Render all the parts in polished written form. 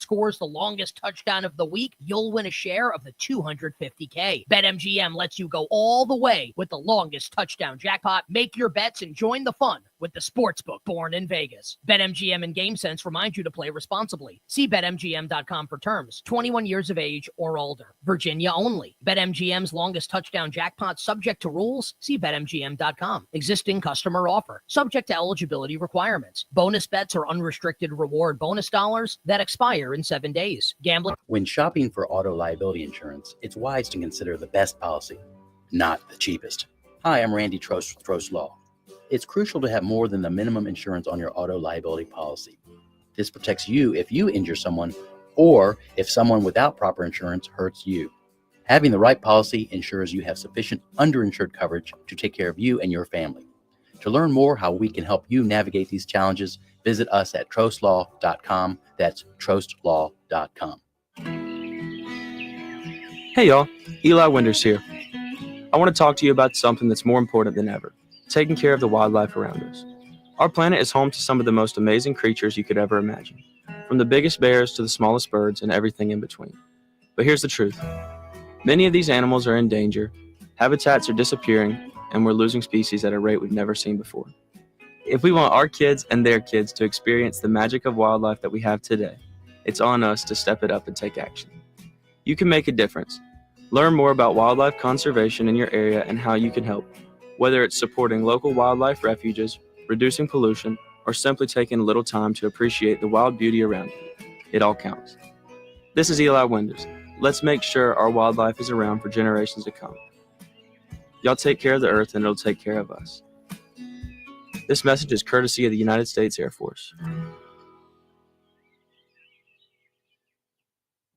scores the longest touchdown of the week, you'll win a share of the $250K. BetMGM lets you go all the way with the longest touchdown jackpot. Make your bets and join the fun with the sportsbook born in Vegas. BetMGM and GameSense remind you to play responsibly. See BetMGM.com for terms. 21 years of age or older. Virginia only. BetMGM's longest touchdown jackpot subject to rules. See BetMGM.com. Existing customer offer. Subject to eligibility requirements. Bonus bets or unrestricted reward bonus dollars that expire in 7 days. Gambling. When shopping for auto liability insurance, it's wise to consider the best policy, not the cheapest. Hi, I'm Randy Trost with Trost Law. It's crucial to have more than the minimum insurance on your auto liability policy. This protects you if you injure someone or if someone without proper insurance hurts you. Having the right policy ensures you have sufficient underinsured coverage to take care of you and your family. To learn more how we can help you navigate these challenges, visit us at trostlaw.com. That's trostlaw.com. Hey y'all, Eli Winters here. I want to talk to you about something that's more important than ever. Taking care of the wildlife around us. Our planet is home to some of the most amazing creatures you could ever imagine, from the biggest bears to the smallest birds and everything in between. But here's the truth. Many of these animals are in danger, habitats are disappearing, and we're losing species at a rate we've never seen before. If we want our kids and their kids to experience the magic of wildlife that we have today, it's on us to step it up and take action. You can make a difference. Learn more about wildlife conservation in your area and how you can help. Whether it's supporting local wildlife refuges, reducing pollution, or simply taking a little time to appreciate the wild beauty around you, it all counts. This is Eli Winters. Let's make sure our wildlife is around for generations to come. Y'all take care of the earth and it'll take care of us. This message is courtesy of the United States Air Force.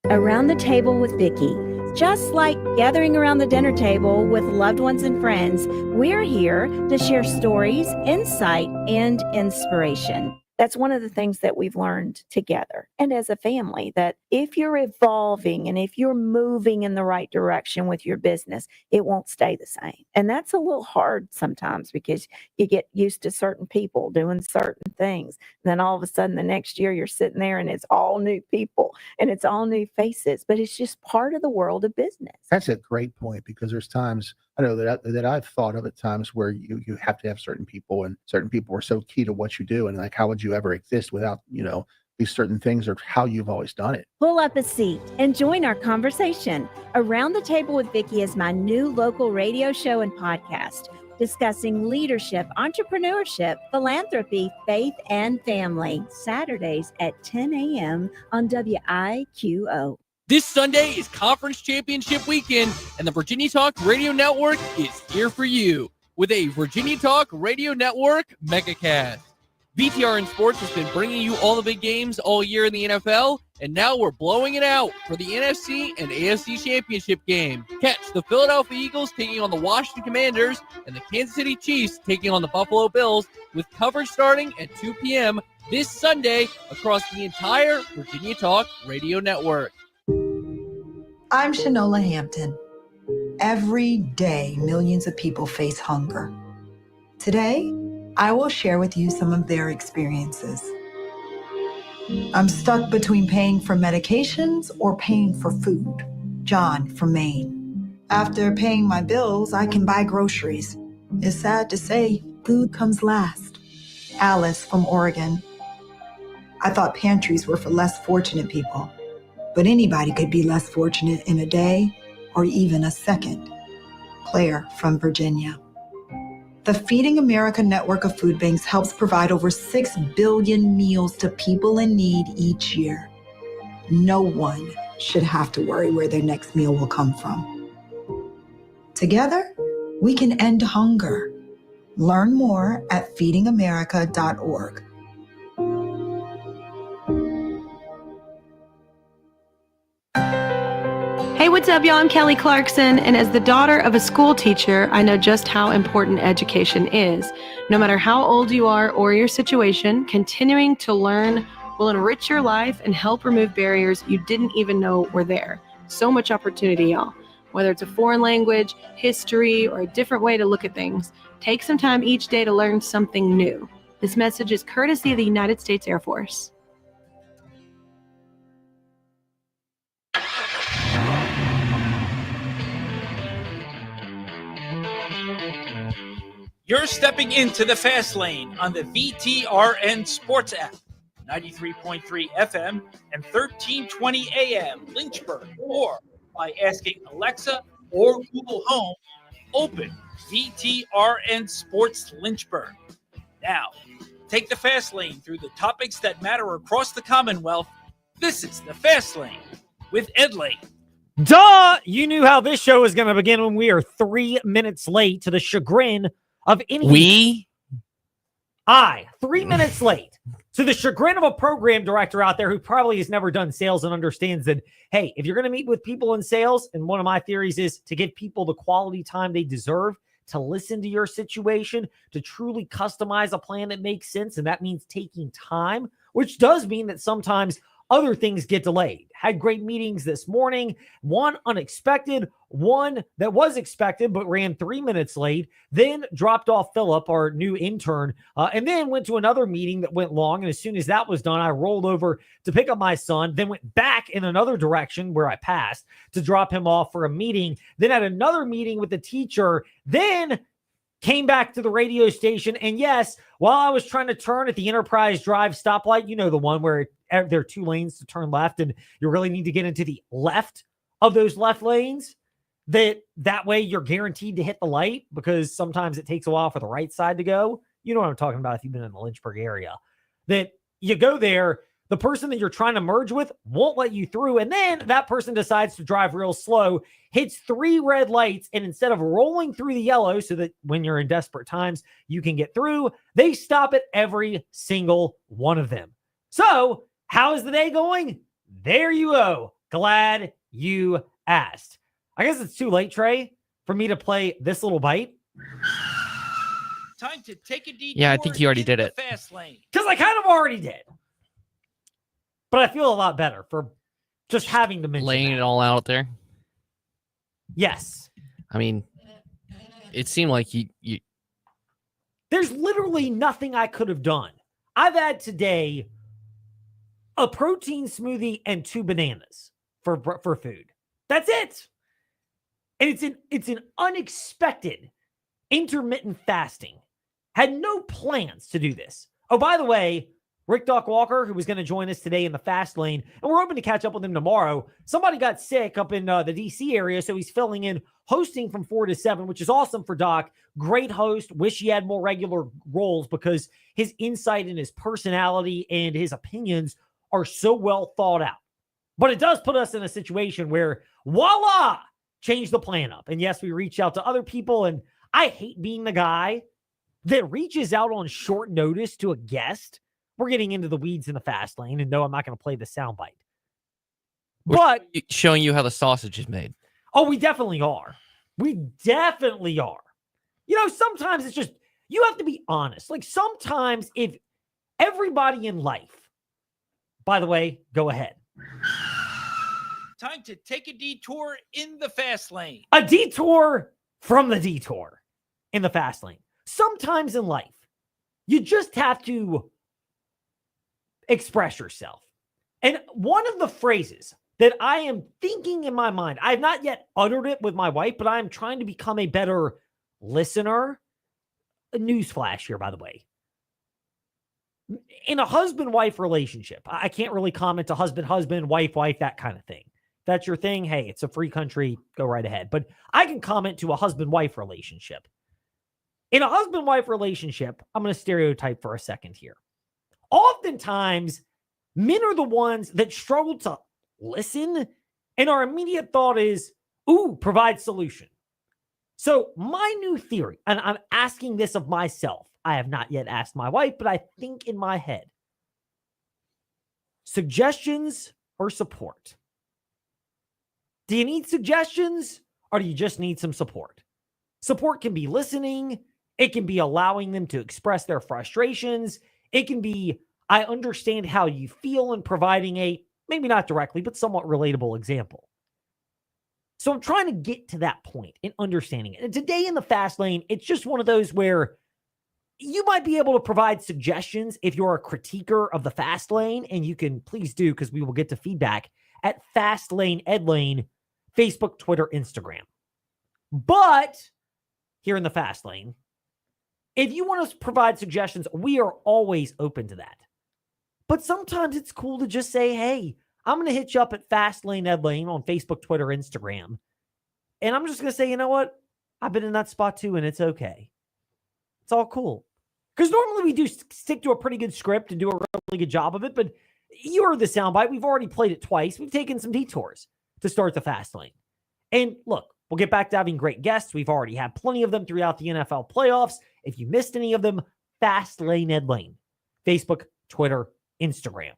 Around the Table with Vicki. Just like gathering around the dinner table with loved ones and friends, we're here to share stories, insight, and inspiration. That's one of the things that we've learned together and as a family, that if you're evolving and if you're moving in the right direction with your business, it won't stay the same. And that's a little hard sometimes because you get used to certain people doing certain things. Then all of a sudden the next year you're sitting there and it's all new people and it's all new faces, but it's just part of the world of business. That's a great point, because there's times I know that I've thought of at times where you have to have certain people, and certain people are so key to what you do. And like, how would you ever exist without, these certain things, or how you've always done it? Pull up a seat and join our conversation. Around the Table with Vicki is my new local radio show and podcast discussing leadership, entrepreneurship, philanthropy, faith, and family. Saturdays at 10 a.m. on WIQO. This Sunday is Conference Championship Weekend, and the Virginia Talk Radio Network is here for you with a Virginia Talk Radio Network MegaCast. VTRN Sports has been bringing you all the big games all year in the NFL, and now we're blowing it out for the NFC and AFC Championship game. Catch the Philadelphia Eagles taking on the Washington Commanders and the Kansas City Chiefs taking on the Buffalo Bills, with coverage starting at 2 p.m. this Sunday across the entire Virginia Talk Radio Network. I'm Shanola Hampton. Every day, millions of people face hunger. Today, I will share with you some of their experiences. I'm stuck between paying for medications or paying for food. John from Maine. After paying my bills, I can buy groceries. It's sad to say, food comes last. Alice from Oregon. I thought pantries were for less fortunate people. But anybody could be less fortunate in a day or even a second. Claire from Virginia. The Feeding America network of food banks helps provide over 6 billion meals to people in need each year. No one should have to worry where their next meal will come from. Together, we can end hunger. Learn more at feedingamerica.org. Hey, what's up, y'all? I'm Kelly Clarkson, and as the daughter of a school teacher, I know just how important education is. No matter how old you are or your situation, continuing to learn will enrich your life and help remove barriers you didn't even know were there. So much opportunity, y'all. Whether it's a foreign language, history, or a different way to look at things, take some time each day to learn something new. This message is courtesy of the United States Air Force. You're stepping into the fast lane on the VTRN Sports app, 93.3 FM and 1320 AM Lynchburg, or by asking Alexa or Google Home, open VTRN Sports Lynchburg. Now, take the fast lane through the topics that matter across the Commonwealth. This is the Fast Lane with Ed Lane. Duh! You knew how this show was going to begin when we are 3 minutes late, to the chagrin of any... 3 minutes late. To the chagrin of a program director out there who probably has never done sales and understands that, hey, if you're going to meet with people in sales, and one of my theories is to give people the quality time they deserve, to listen to your situation, to truly customize a plan that makes sense, and that means taking time, which does mean that sometimes other things get delayed. Had great meetings this morning, one unexpected, one that was expected but ran 3 minutes late, then dropped off Philip, our new intern, and then went to another meeting that went long. And as soon as that was done, I rolled over to pick up my son, then went back in another direction where I passed to drop him off for a meeting, then had another meeting with the teacher, then came back to the radio station. And yes, while I was trying to turn at the Enterprise Drive stoplight, you know, the one where there are 2 lanes to turn left and you really need to get into the left of those left lanes, that way you're guaranteed to hit the light, because sometimes it takes a while for the right side to go. You know what I'm talking about if you've been in the Lynchburg area. That you go there, the person that you're trying to merge with won't let you through, and then that person decides to drive real slow, hits 3 red lights, and instead of rolling through the yellow so that when you're in desperate times you can get through, they stop at every single one of them. So, how is the day going? There you go. Glad you asked. I guess it's too late, Trey, for me to play this little bite. Time to take a detour. Yeah, I think you already did it. Fast lane. Because I kind of already did. But I feel a lot better for just having to mention Laying that. it all out there. Yes. I mean, it seemed like you There's literally nothing I could have done. I've had today a protein smoothie and 2 bananas for food. That's it. And it's an unexpected intermittent fasting. Had no plans to do this. Oh, by the way, Rick Doc Walker, who was going to join us today in the fast lane, and we're hoping to catch up with him tomorrow. Somebody got sick up in the DC area, so he's filling in, hosting from 4 to 7, which is awesome for Doc. Great host. Wish he had more regular roles, because his insight and his personality and his opinions are so well thought out. But it does put us in a situation where, voila, change the plan up. And yes, we reach out to other people, and I hate being the guy that reaches out on short notice to a guest. We're getting into the weeds in the fast lane, and no, I'm not going to play the soundbite. But showing you how the sausage is made. Oh, we definitely are. We definitely are. You know, sometimes it's just, you have to be honest. Like sometimes if everybody in life, by the way, go ahead. Time to take a detour in the fast lane. A detour from the detour in the fast lane. Sometimes in life, you just have to express yourself. And one of the phrases that I am thinking in my mind, I have not yet uttered it with my wife, but I am trying to become a better listener. A newsflash here, by the way. In a husband-wife relationship, I can't really comment to husband, wife, that kind of thing. If that's your thing, hey, it's a free country, go right ahead. But I can comment to a husband-wife relationship. In a husband-wife relationship, I'm going to stereotype for a second here. Oftentimes, men are the ones that struggle to listen, and our immediate thought is, ooh, provide solution. So my new theory, and I'm asking this of myself, I have not yet asked my wife, but I think in my head, suggestions or support? Do you need suggestions, or do you just need some support? Support can be listening. It can be allowing them to express their frustrations. It can be, I understand how you feel, and providing a, maybe not directly, but somewhat relatable example. So I'm trying to get to that point in understanding it. And today in the fast lane, it's just one of those where you might be able to provide suggestions if you're a critiquer of the fast lane, and you can please do, because we will get to feedback at Fast Lane Ed Lane, Facebook, Twitter, Instagram. But here in the fast lane, If you want to provide suggestions, we are always open to that. But sometimes it's cool to just say, hey, I'm going to hit you up at Fastlane Ed Lane on Facebook, Twitter, Instagram. And I'm just going to say, you know what? I've been in that spot too, and it's okay. It's all cool. Because normally we do stick to a pretty good script and do a really good job of it. But you heard the soundbite. We've already played it twice. We've taken some detours to start the Fast Lane. And look, we'll get back to having great guests. We've already had plenty of them throughout the NFL playoffs. If you missed any of them, Fast Lane Ed Lane. Facebook, Twitter, Instagram,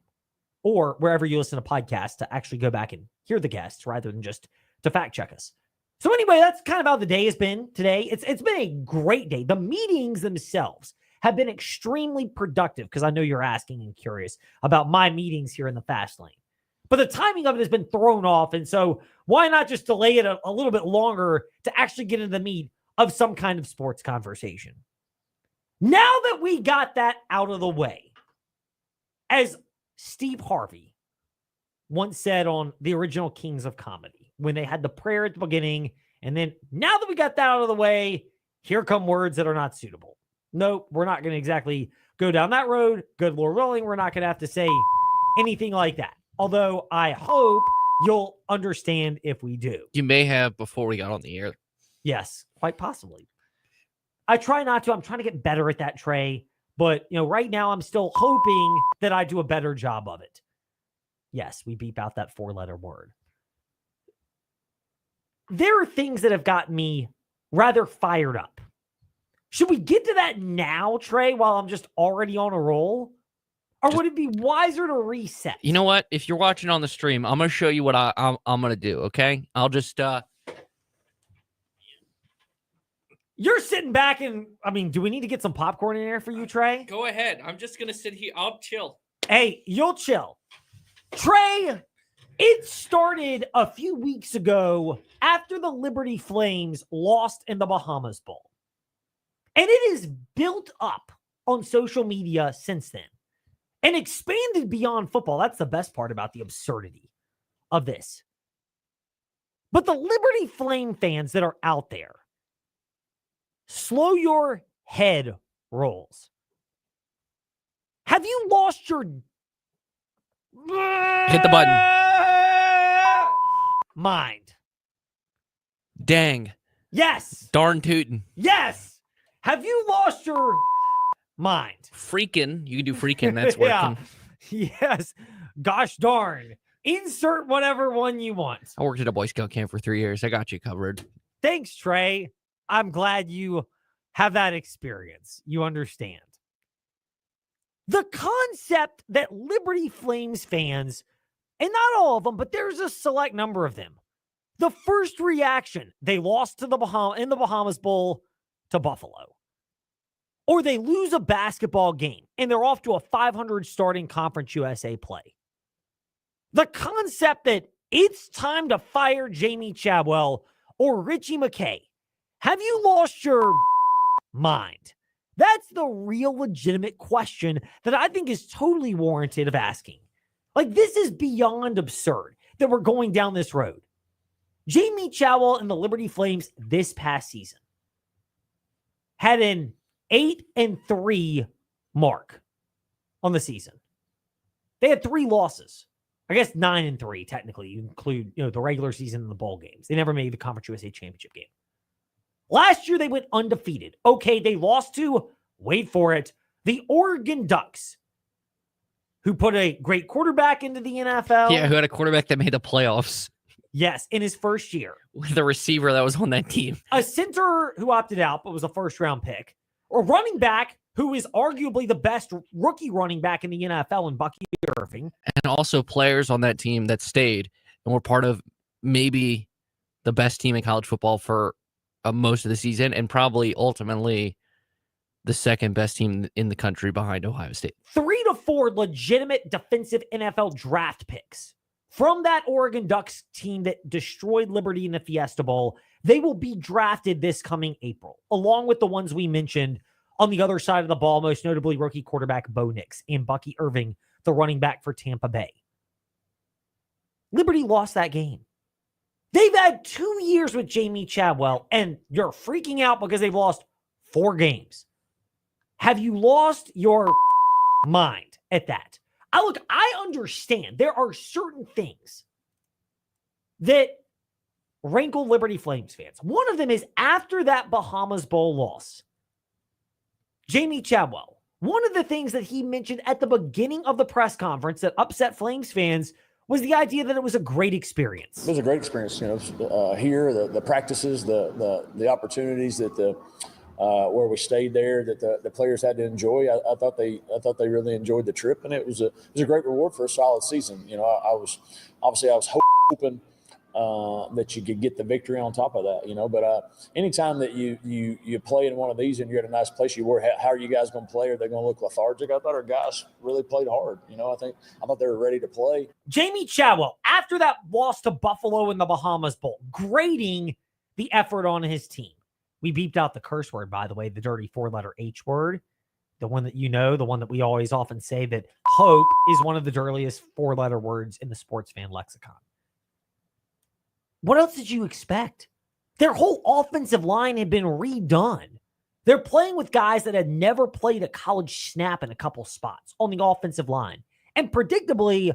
or wherever you listen to podcasts to actually go back and hear the guests rather than just to fact check us. So anyway, that's kind of how the day has been today. It's been a great day. The meetings themselves have been extremely productive because I know you're asking and curious about my meetings here in the Fast Lane. But the timing of it has been thrown off, and so why not just delay it a little bit longer to actually get into the meat of some kind of sports conversation? Now that we got that out of the way, as Steve Harvey once said on the original Kings of Comedy, when they had the prayer at the beginning, and then now that we got that out of the way, here come words that are not suitable. Nope, we're not going to exactly go down that road. Good Lord willing, we're not going to have to say anything like that. Although I hope you'll understand if we do. You may have before we got on the air. Yes, quite possibly. I try not to. I'm trying to get better at that, Trey. But, right now I'm still hoping that I do a better job of it. Yes, we beep out that 4-letter word. There are things that have gotten me rather fired up. Should we get to that now, Trey, while I'm just already on a roll? Or would it be wiser to reset? You know what? If you're watching on the stream, I'm going to show you what I'm going to do, okay? I'll just... You're sitting back and, do we need to get some popcorn in there for you, Trey? Go ahead. I'm just going to sit here. I'll chill. Hey, you'll chill. Trey, it started a few weeks ago after the Liberty Flames lost in the Bahamas Bowl. And it is built up on social media since then and expanded beyond football. That's the best part about the absurdity of this. But the Liberty Flame fans that are out there, slow your head rolls. Have you lost your... Hit the button. Mind. Dang. Yes. Darn tootin'. Yes. Have you lost your mind? Freaking. You can do freaking. That's working. Yes. Gosh darn. Insert whatever one you want. I worked at a Boy Scout camp for 3 years. I got you covered. Thanks, Trey. I'm glad you have that experience. You understand. The concept that Liberty Flames fans, and not all of them, but there's a select number of them, the first reaction, they lost to in the Bahamas Bowl to Buffalo. Or they lose a basketball game and they're off to a 500 starting Conference USA play. The concept that it's time to fire Jamie Chadwell or Richie McKay. Have you lost your mind? That's the real legitimate question that I think is totally warranted of asking. Like, this is beyond absurd that we're going down this road. Jamie Chadwell and the Liberty Flames this past season had an 8-3 mark on the season. They had 3 losses. I guess 9-3, technically. You include, the regular season and the bowl games. They never made the Conference USA championship game. Last year, they went undefeated. Okay, they lost to, wait for it, the Oregon Ducks, who put a great quarterback into the NFL. Yeah, who had a quarterback that made the playoffs. Yes, in his first year. With a receiver that was on that team. A center who opted out, but was a first-round pick. A running back who is arguably the best rookie running back in the NFL in Bucky Irving. And also players on that team that stayed and were part of maybe the best team in college football for most of the season, and probably ultimately the second best team in the country behind Ohio State. 3 to 4 legitimate defensive NFL draft picks from that Oregon Ducks team that destroyed Liberty in the Fiesta Bowl. They will be drafted this coming April, along with the ones we mentioned on the other side of the ball, most notably rookie quarterback Bo Nix and Bucky Irving, the running back for Tampa Bay. Liberty lost that game. They've had 2 years with Jamie Chadwell, and you're freaking out because they've lost 4 games. Have you lost your mind at that? I understand there are certain things that rankle Liberty Flames fans. One of them is after that Bahamas Bowl loss, Jamie Chadwell, one of the things that he mentioned at the beginning of the press conference that upset Flames fans was the idea that it was a great experience. It was a great experience, here, the practices, the opportunities that where we stayed there that the players had to enjoy. I thought they really enjoyed the trip, and it was a great reward for a solid season. I was hoping that you could get the victory on top of that, but anytime that you play in one of these and you're at a nice place, you worry, how are you guys going to play? Are they going to look lethargic? I thought our guys really played hard. I thought they were ready to play. Jamie Chadwell, after that loss to Buffalo in the Bahamas Bowl, grading the effort on his team. We beeped out the curse word, by the way, the dirty 4-letter H word, the one that the one that we always often say that hope is one of the dirtiest 4-letter words in the sports fan lexicon. What else did you expect? Their whole offensive line had been redone. They're playing with guys that had never played a college snap in a couple spots on the offensive line. And predictably,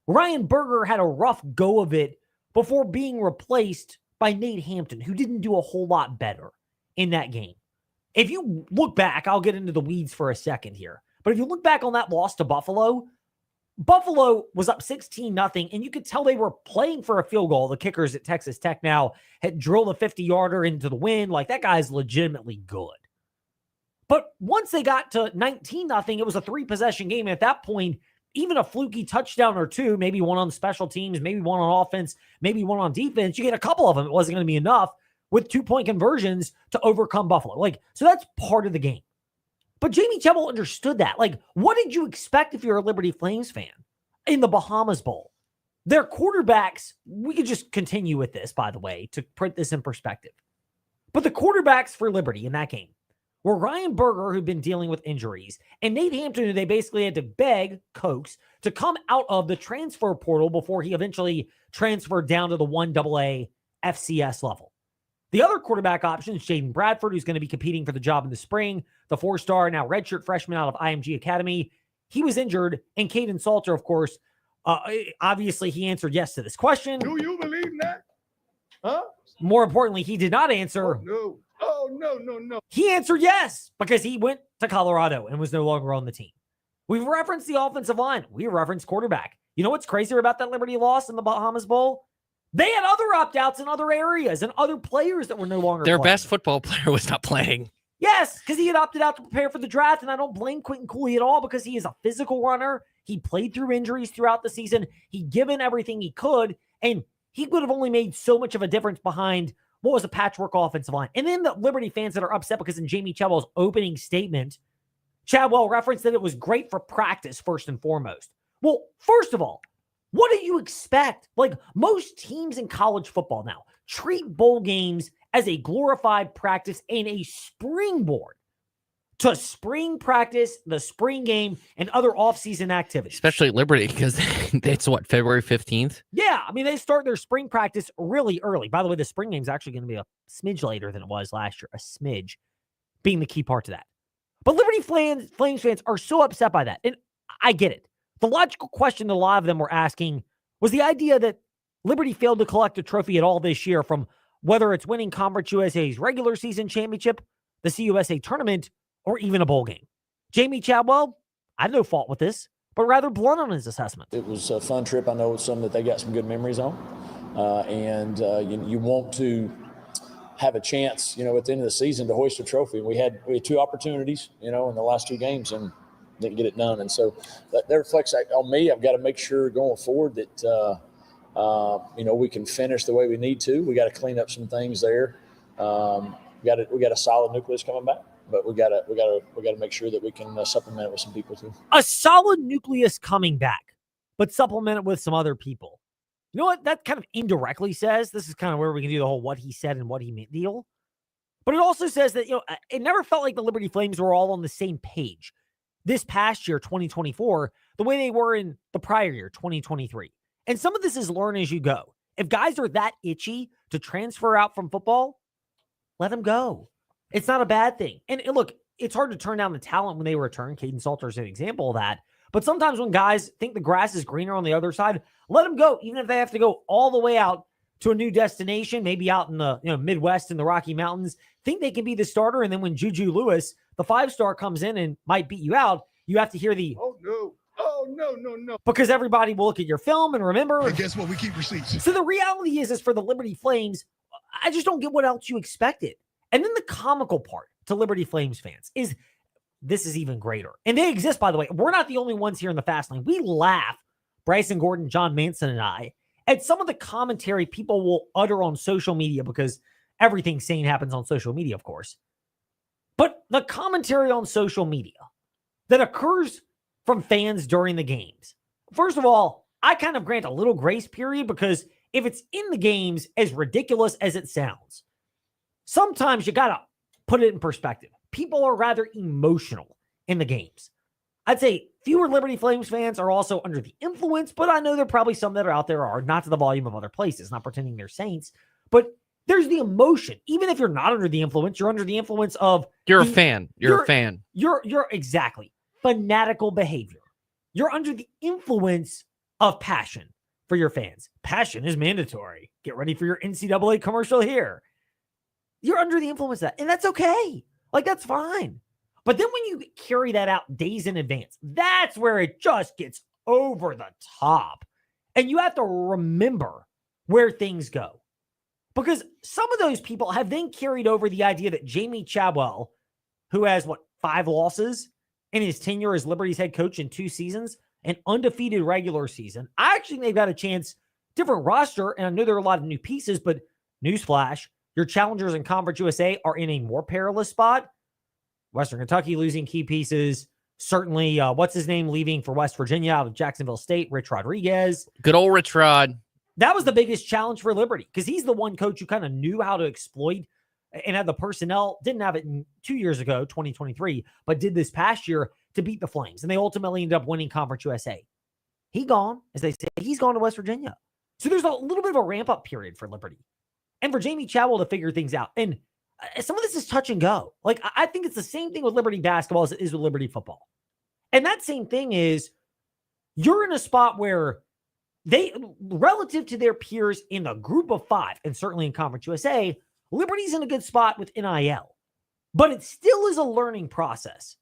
Ryan Berger had a rough go of it before being replaced by Nate Hampton, who didn't do a whole lot better in that game. If you look back, I'll get into the weeds for a second here, but if you look back on that loss to Buffalo was up 16-0, and you could tell they were playing for a field goal. The kickers at Texas Tech now had drilled a 50-yarder into the wind. Like, that guy's legitimately good. But once they got to 19-0, it was a 3-possession game. And at that point, even a fluky touchdown or two, maybe one on special teams, maybe one on offense, maybe one on defense, you get a couple of them. It wasn't going to be enough with 2-point conversions to overcome Buffalo. So that's part of the game. But Jamie Chadwell understood that. What did you expect if you're a Liberty Flames fan in the Bahamas Bowl? Their quarterbacks, we could just continue with this, by the way, to put this in perspective. But the quarterbacks for Liberty in that game were Ryan Berger, who'd been dealing with injuries, and Nate Hampton, who they basically had to coax to come out of the transfer portal before he eventually transferred down to the 1AA FCS level. The other quarterback option is Jaden Bradford, who's going to be competing for the job in the spring, the 4-star, now redshirt freshman out of IMG Academy. He was injured, and Caden Salter, of course, obviously he answered yes to this question. Do you believe that? Huh? More importantly, he did not answer. Oh, no. He answered yes because he went to Colorado and was no longer on the team. We've referenced the offensive line. We referenced quarterback. You know what's crazier about that Liberty loss in the Bahamas Bowl? They had other opt-outs in other areas and other players that were no longer Their playing. best football player was not playing. Yes, because he had opted out to prepare for the draft, and I don't blame Quentin Cooley at all because he is a physical runner. He played through injuries throughout the season. He'd given everything he could, and he would have only made so much of a difference behind what was a patchwork offensive line. And then the Liberty fans that are upset because in Jamie Chadwell's opening statement, Chadwell referenced that it was great for practice first and foremost. Well, first of all, what do you expect? Most teams in college football now treat bowl games as a glorified practice and a springboard to spring practice, the spring game, and other offseason activities. Especially at Liberty, because it's February 15th? Yeah, they start their spring practice really early. By the way, the spring game is actually going to be a smidge later than it was last year, a smidge being the key part to that. But Liberty Flames fans are so upset by that, and I get it. The logical question that a lot of them were asking was the idea that Liberty failed to collect a trophy at all this year, from whether it's winning Conference USA's regular season championship, the CUSA tournament, or even a bowl game. Jamie Chadwell, I have no fault with this, but rather blunt on his assessment. It was a fun trip. I know it's something that they got some good memories on. And you want to have a chance, at the end of the season to hoist a trophy. We had 2 opportunities, in the last 2 games, and didn't get it done. And so that reflects on me. I've got to make sure going forward that, we can finish the way we need to. We got to clean up some things there. We got a solid nucleus coming back, but we got to make sure that we can supplement it with some people too. A solid nucleus coming back, but supplement it with some other people. You know what that kind of indirectly says? This is kind of where we can do the whole what he said and what he meant deal. But it also says that, it never felt like the Liberty Flames were all on the same page this past year, 2024, the way they were in the prior year, 2023. And some of this is learn as you go. If guys are that itchy to transfer out from football, let them go. It's not a bad thing. And look, it's hard to turn down the talent when they return. Caden Salter is an example of that. But sometimes when guys think the grass is greener on the other side, let them go, even if they have to go all the way out to a new destination, maybe out in the Midwest in the Rocky Mountains, think they can be the starter. And then when Juju Lewis, the 5-star, comes in and might beat you out, you have to hear the, Oh, no. Oh, no. because everybody will look at your film and remember. And guess what? We keep receipts. So the reality is for the Liberty Flames, I just don't get what else you expected. And then the comical part to Liberty Flames fans is this is even greater. And they exist, by the way. We're not the only ones here in the fast lane. We laugh, Bryson Gordon, John Manson, and I, at some of the commentary people will utter on social media, because everything sane happens on social media, of course. But the commentary on social media that occurs from fans during the games. First of all, I kind of grant a little grace period, because if it's in the games, as ridiculous as it sounds, sometimes you got to put it in perspective. People are rather emotional in the games. I'd say fewer Liberty Flames fans are also under the influence, but I know there are probably some that are out there are not to the volume of other places, not pretending they're saints, but there's the emotion. Even if you're not under the influence, you're under the influence of... You're a fan. You're a fan. You're exactly. Fanatical behavior. You're under the influence of passion for your fans. Passion is mandatory. Get ready for your NCAA commercial here. You're under the influence of that, and that's okay. Like, that's fine. But then when you carry that out days in advance, that's where it just gets over the top. And you have to remember where things go. Because some of those people have then carried over the idea that Jamie Chadwell, who has, 5 losses in his tenure as Liberty's head coach in 2 seasons, an undefeated regular season. I actually think they've got a chance, different roster, and I know there are a lot of new pieces, but newsflash, your challengers in Conference USA are in a more perilous spot. Western Kentucky losing key pieces. Certainly, what's his name leaving for West Virginia out of Jacksonville State, Rich Rodriguez. Good old Rich Rod. That was the biggest challenge for Liberty, because he's the one coach who kind of knew how to exploit and had the personnel, didn't have it 2 years ago, 2023, but did this past year to beat the Flames. And they ultimately ended up winning Conference USA. He gone, as they say, he's gone to West Virginia. So there's a little bit of a ramp-up period for Liberty. And for Jamie Chadwell to figure things out. And some of this is touch and go. Like, I think it's the same thing with Liberty basketball as it is with Liberty football. And that same thing is, you're in a spot where they, relative to their peers in the group of 5, and certainly in Conference USA, Liberty's in a good spot with NIL. But it still is a learning process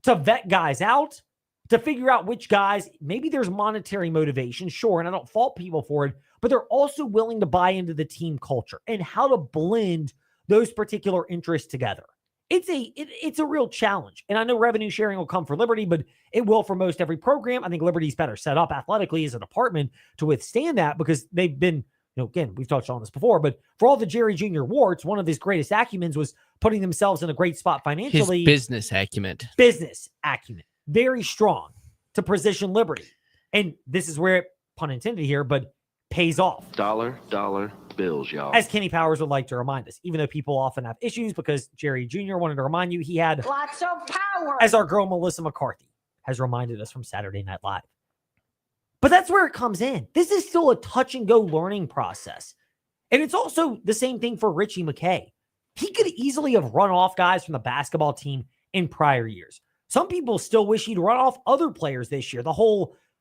to vet guys out, to figure out which guys, maybe there's monetary motivation, sure, and I don't fault people for it, but they're also willing to buy into the team culture and how to blend those particular interests together. It's a real challenge. And I know revenue sharing will come for Liberty, but it will for most every program. I think Liberty's better set up athletically as a department to withstand that, because they've been, again, we've touched on this before, but for all the Jerry Jr. warts, one of his greatest acumens was putting themselves in a great spot financially. His business acumen. Very strong to position Liberty. And this is where, pun intended here, but pays off. Dollar bills, y'all. As Kenny Powers would like to remind us, even though people often have issues, because Jerry Jr. wanted to remind you he had Lots of power. as our girl Melissa McCarthy has reminded us from Saturday Night Live. But that's where it comes in. This is still a touch and go learning process. And it's also the same thing for Richie McKay. He could easily have run off guys from the basketball team in prior years. Some people still wish he'd run off other players this year.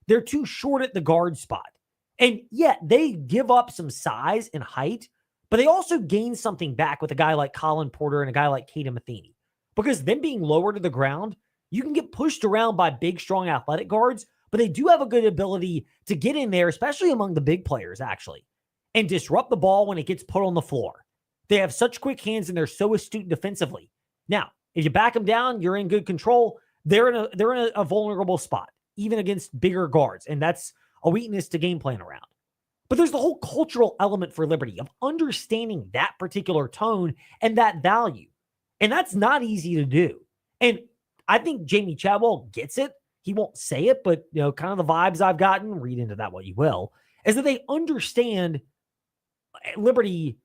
They're too short at the guard spot. And yet they give up some size and height, but they also gain something back with a guy like Colin Porter and a guy like Kaden Matheny. Because them being lower to the ground, you can get pushed around by big, strong athletic guards, but they do have a good ability to get in there, especially among the big players, actually, and disrupt the ball when it gets put on the floor. They have such quick hands and they're so astute defensively. Now, if you back them down, you're in good control. They're in a vulnerable spot, even against bigger guards, and that's a weakness to game plan around. But there's the whole cultural element for Liberty of understanding that particular tone and that value. And that's not easy to do. And I think Jamie Chadwell gets it. He won't say it, but kind of the vibes I've gotten, read into that what you will, is that they understand Liberty.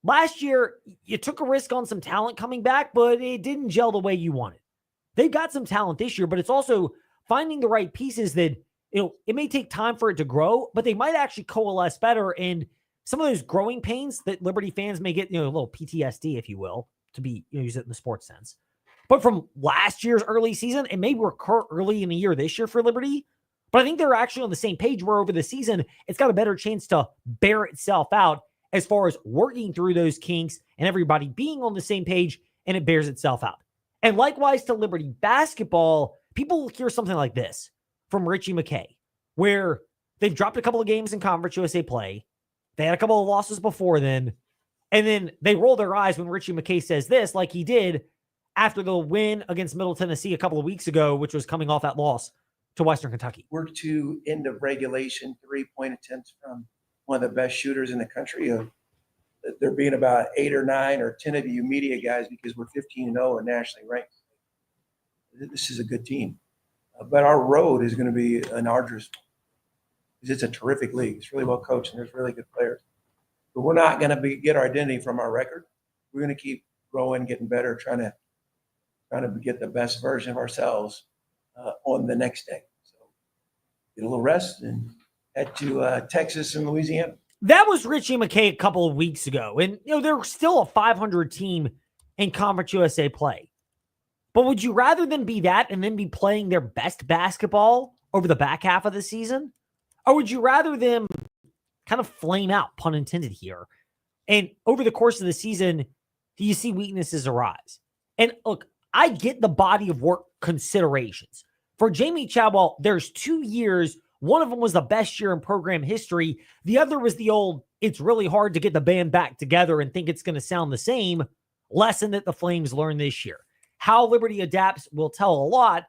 Last year, you took a risk on some talent coming back, but it didn't gel the way you wanted. They've got some talent this year, but it's also finding the right pieces that, it may take time for it to grow, but they might actually coalesce better. And some of those growing pains that Liberty fans may get, a little PTSD, if you will, to be, use it in the sports sense. But from last year's early season, it may recur early in the year this year for Liberty. But I think they're actually on the same page where over the season, it's got a better chance to bear itself out as far as working through those kinks and everybody being on the same page, and it bears itself out. And likewise to Liberty basketball, people hear something like this from Richie McKay, where they've dropped a couple of games in Conference USA play. They had a couple of losses before then. And then they roll their eyes when Richie McKay says this, like he did after the win against Middle Tennessee a couple of weeks ago, which was coming off that loss to Western Kentucky. We're 2 end of regulation 3-point attempts from one of the best shooters in the country. There being about 8 or 9 or 10 of you media guys because we're 15-0 and nationally ranked. This is a good team. But our road is going to be an arduous one because it's a terrific league. It's really well coached and there's really good players. But we're not going to get our identity from our record. We're going to keep growing, getting better, trying to get the best version of ourselves on the next day. So get a little rest and head to Texas and Louisiana. That was Richie McKay a couple of weeks ago. And, they're still a 500 team in Conference USA play. But would you rather than be that and then be playing their best basketball over the back half of the season? Or would you rather them kind of flame out, pun intended here, and over the course of the season, do you see weaknesses arise? And look, I get the body of work considerations. For Jamie Chadwell, there's 2 years. One of them was the best year in program history. The other was the old, it's really hard to get the band back together and think it's going to sound the same lesson that the Flames learned this year. How Liberty adapts will tell a lot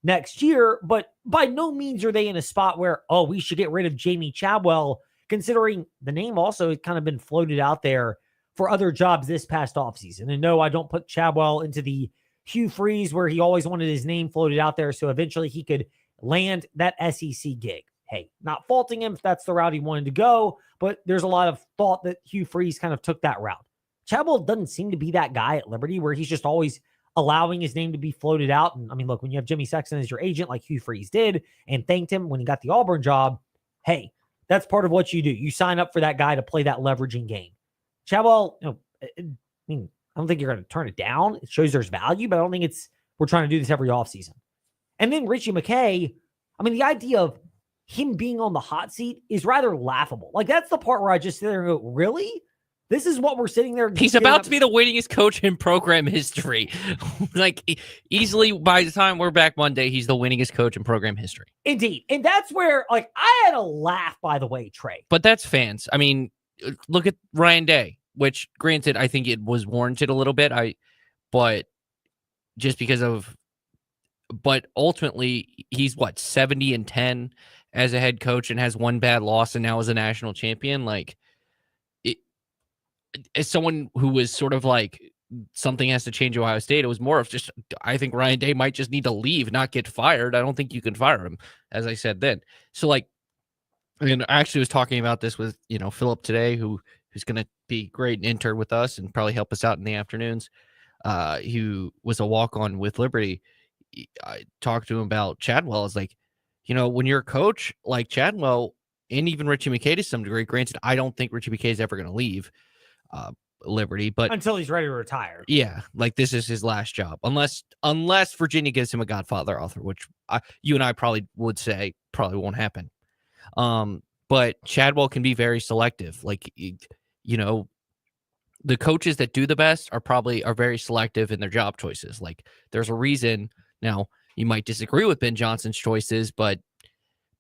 next year, but by no means are they in a spot where, we should get rid of Jamie Chadwell, considering the name also has kind of been floated out there for other jobs this past offseason. And no, I don't put Chadwell into the Hugh Freeze where he always wanted his name floated out there so eventually he could land that SEC gig. Hey, not faulting him if that's the route he wanted to go, but there's a lot of thought that Hugh Freeze kind of took that route. Chadwell doesn't seem to be that guy at Liberty where he's just always allowing his name to be floated out. And I mean, look, when you have Jimmy Sexton as your agent like Hugh Freeze did and thanked him when he got the Auburn job, hey, that's part of what you do. You sign up for that guy to play that leveraging game. Chadwell, I don't think you're going to turn it down. It shows there's value, but I don't think we're trying to do this every offseason. And then Richie McKay, the idea of him being on the hot seat is rather laughable. Like, that's the part where I just sit there and go, really? This is what we're sitting there. He's about to be the winningest coach in program history. Like, easily by the time we're back Monday, he's the winningest coach in program history. Indeed. And that's where, I had a laugh, by the way, Trey. But that's fans. Look at Ryan Day, which, granted, I think it was warranted a little bit. But ultimately, he's 70-10 as a head coach and has one bad loss and now is a national champion. As someone who was sort of something has to change Ohio State, it was more of just, I think Ryan Day might just need to leave, not get fired. I don't think you can fire him, as I said then. So I actually was talking about this with, Philip today, who's going to be great and intern with us and probably help us out in the afternoons, who was a walk-on with Liberty. I talked to him about Chadwell. It's when you're a coach like Chadwell and even Richie McKay to some degree, granted, I don't think Richie McKay is ever going to leave Liberty, but until he's ready to retire. Yeah, this is his last job, unless Virginia gives him a Godfather offer, which you and I probably would say probably won't happen. But Chadwell can be very selective. The coaches that do the best are very selective in their job choices. There's a reason. Now, you might disagree with Ben Johnson's choices, but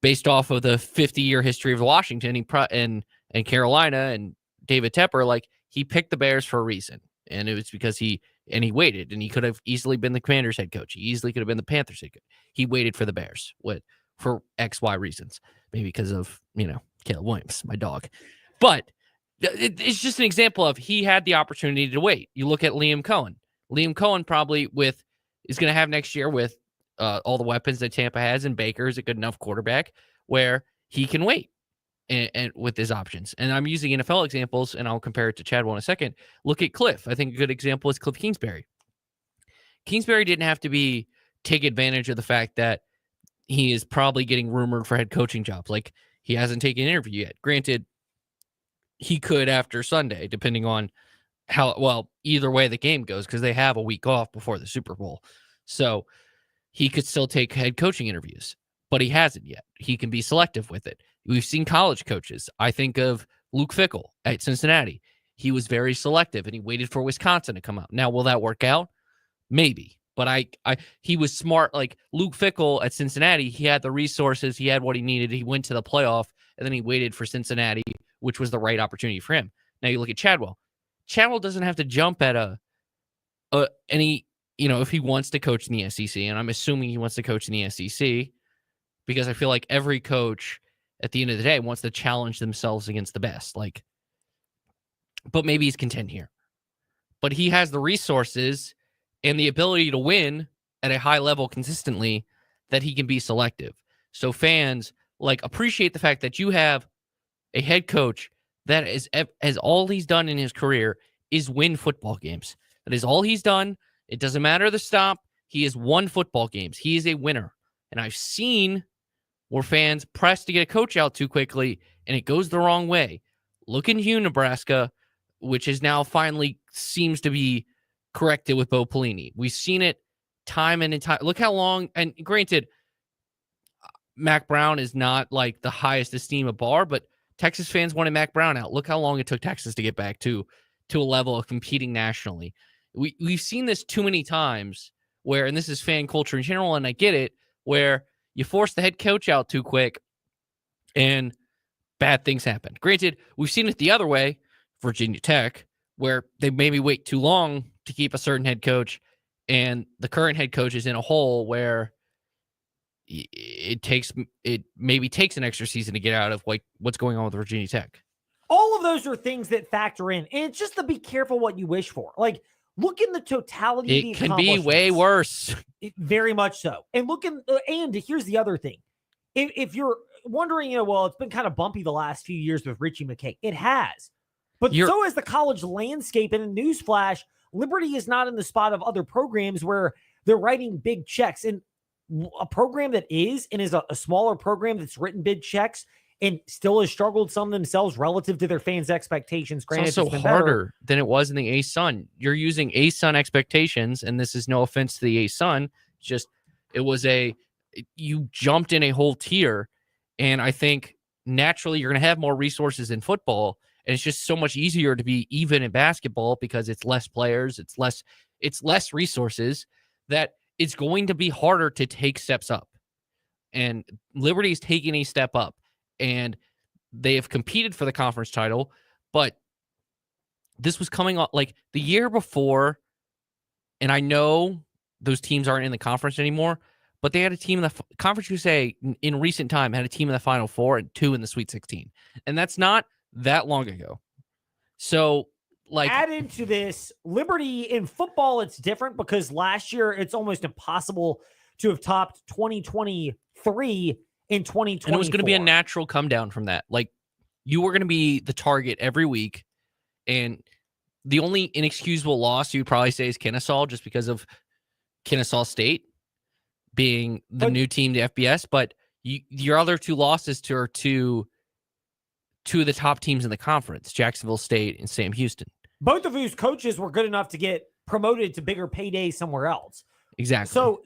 based off of the 50-year history of Washington and Carolina and David Tepper, he picked the Bears for a reason. And it was because he waited, and he could have easily been the Commanders head coach. He easily could have been the Panthers head coach. He waited for the Bears for X, Y reasons. Maybe because of, Caleb Williams, my dog. But it's just an example of he had the opportunity to wait. You look at Liam Cohen. Liam Cohen probably is going to have next year with all the weapons that Tampa has, and Baker is a good enough quarterback where he can wait and with his options. And I'm using NFL examples, and I'll compare it to Chadwell in a second. Look at Cliff. I think a good example is Cliff Kingsbury. Kingsbury didn't have to take advantage of the fact that he is probably getting rumored for head coaching jobs. He hasn't taken an interview yet. Granted, he could after Sunday, depending on either way the game goes, because they have a week off before the Super Bowl. So he could still take head coaching interviews, but he hasn't yet. He can be selective with it. We've seen college coaches. I think of Luke Fickell at Cincinnati. He was very selective, and he waited for Wisconsin to come out. Now, will that work out? Maybe. But he was smart. Like Luke Fickell at Cincinnati, he had the resources. He had what he needed. He went to the playoff, and then he waited for Cincinnati, which was the right opportunity for him. Now you look at Chadwell. Chadwell doesn't have to jump at any, if he wants to coach in the SEC, and I'm assuming he wants to coach in the SEC, because I feel like every coach at the end of the day wants to challenge themselves against the best. But maybe he's content here. But he has the resources and the ability to win at a high level consistently, that he can be selective. So fans appreciate the fact that you have a head coach that as all he's done in his career is win football games. That is all he's done. It doesn't matter the stop. He has won football games. He is a winner. And I've seen where fans press to get a coach out too quickly, and it goes the wrong way. Look into Nebraska, which is now finally seems to be corrected with Bo Pelini. We've seen it time and time. Look how long, and granted, Mac Brown is not the highest esteem of bar, but Texas fans wanted Mac Brown out. Look how long it took Texas to get back to a level of competing nationally. We've seen this too many times where, and this is fan culture in general, and I get it, where you force the head coach out too quick and bad things happen. Granted, we've seen it the other way, Virginia Tech, where they maybe wait too long to keep a certain head coach, and the current head coach is in a hole where it maybe takes an extra season to get out of what's going on with Virginia Tech. All of those are things that factor in, and it's just to be careful what you wish for. Look in the totality of the accomplishments. It can be way worse. Very much so. And and here's the other thing. If you're wondering, it's been kind of bumpy the last few years with Richie McKay. It has. But so is the college landscape. And in newsflash, Liberty is not in the spot of other programs where they're writing big checks. And a program that is a smaller program that's written big checks and still has struggled some themselves relative to their fans' expectations. Granted, it's also harder than it was in the A-Sun. You're using A-Sun expectations, and this is no offense to the A-Sun. Just you jumped in a whole tier, and I think naturally you're going to have more resources in football, and it's just so much easier to be even in basketball because it's less players, it's less resources, that it's going to be harder to take steps up. And Liberty's taking a step up. And they have competed for the conference title, but this was coming on the year before. And I know those teams aren't in the conference anymore, but they had a team in the Conference USA in recent time had a team in the Final Four and 2 in the Sweet 16. And that's not that long ago. So add into this, Liberty in football, it's different because last year it's almost impossible to have topped 2023 in 2024. And it was going to be a natural come down from that. You were going to be the target every week. And the only inexcusable loss you'd probably say is Kennesaw, just because of Kennesaw State being the new team, the FBS. But your other 2 losses are to 2 of the top teams in the conference, Jacksonville State and Sam Houston. Both of whose coaches were good enough to get promoted to bigger paydays somewhere else. Exactly. So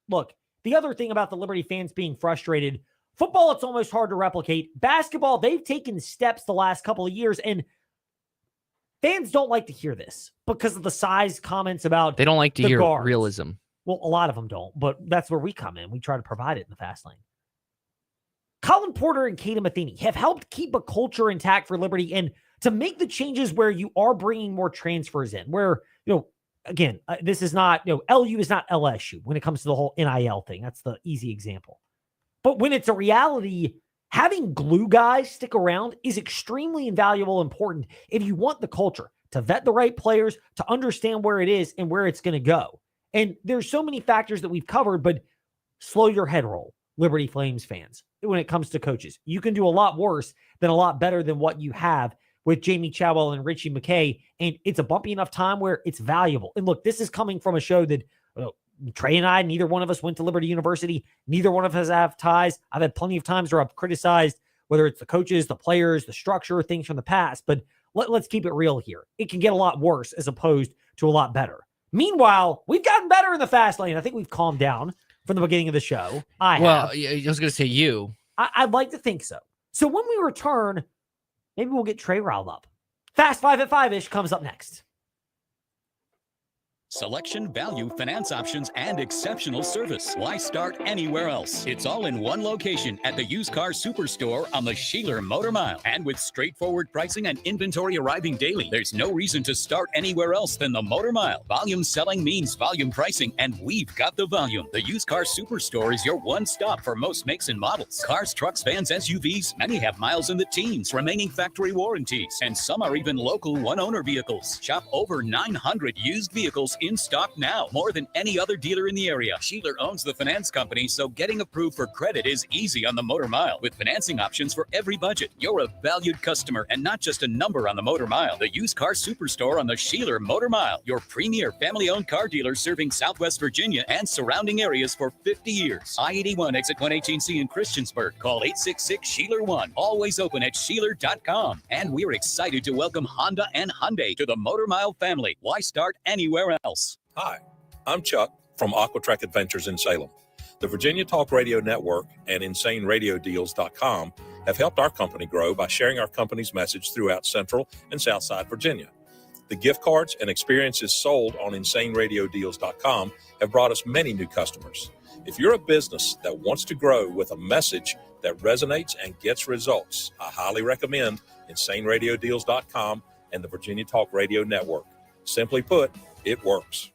look, the other thing about the Liberty fans being frustrated, football, it's almost hard to replicate. Basketball, they've taken steps the last couple of years, and fans don't like to hear this because of the size comments about they don't like to hear guards. Realism. Well, a lot of them don't, but that's where we come in. We try to provide it in the fast lane. Colin Porter and Kaden Matheny have helped keep a culture intact for Liberty and to make the changes where you are bringing more transfers in, where, again, this is not, LU is not LSU when it comes to the whole NIL thing. That's the easy example. But when it's a reality, having glue guys stick around is extremely invaluable, important if you want the culture to vet the right players, to understand where it is and where it's going to go. And there's so many factors that we've covered, but slow your head roll, Liberty Flames fans, when it comes to coaches. You can do a lot worse than a lot better than what you have with Jamie Chadwell and Richie McKay, and it's a bumpy enough time where it's valuable. And look, this is coming from a show that Trey and I, neither one of us went to Liberty University. Neither one of us have ties. I've had plenty of times where I've criticized whether it's the coaches, the players, the structure, things from the past. But let's keep it real here. It can get a lot worse as opposed to a lot better. Meanwhile, we've gotten better in the fast lane. I think we've calmed down from the beginning of the show. I was going to say you. I'd like to think so. So when we return, maybe we'll get Trey riled up. Fast 5 at 5-ish comes up next. Selection, value, finance options, and exceptional service. Why start anywhere else? It's all in one location at the Used Car Superstore on the Sheeler Motor Mile. And with straightforward pricing and inventory arriving daily, there's no reason to start anywhere else than the Motor Mile. Volume selling means volume pricing, and we've got the volume. The Used Car Superstore is your one stop for most makes and models. Cars, trucks, vans, SUVs, many have miles in the teens, remaining factory warranties, and some are even local one-owner vehicles. Shop over 900 used vehicles in stock now, more than any other dealer in the area. Sheeler owns the finance company, so getting approved for credit is easy on the Motor Mile. With financing options for every budget, you're a valued customer and not just a number on the Motor Mile. The Used Car Superstore on the Sheeler Motor Mile, your premier family-owned car dealer serving Southwest Virginia and surrounding areas for 50 years. I-81 exit 118C in Christiansburg. Call 866-SHEELER1. Always open at Sheeler.com. And we're excited to welcome Honda and Hyundai to the Motor Mile family. Why start anywhere else? Hi, I'm Chuck from Aquatrack Adventures in Salem. The Virginia Talk Radio Network and InsaneRadioDeals.com have helped our company grow by sharing our company's message throughout Central and Southside Virginia. The gift cards and experiences sold on InsaneRadioDeals.com have brought us many new customers. If you're a business that wants to grow with a message that resonates and gets results, I highly recommend InsaneRadioDeals.com and the Virginia Talk Radio Network. Simply put, it works.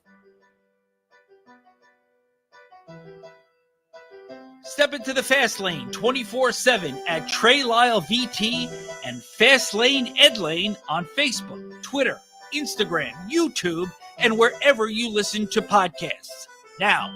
Step into the Fast Lane 24/7 at Trey Lyle VT and Fast Lane Ed Lane on Facebook, Twitter, Instagram, YouTube, and wherever you listen to podcasts. Now,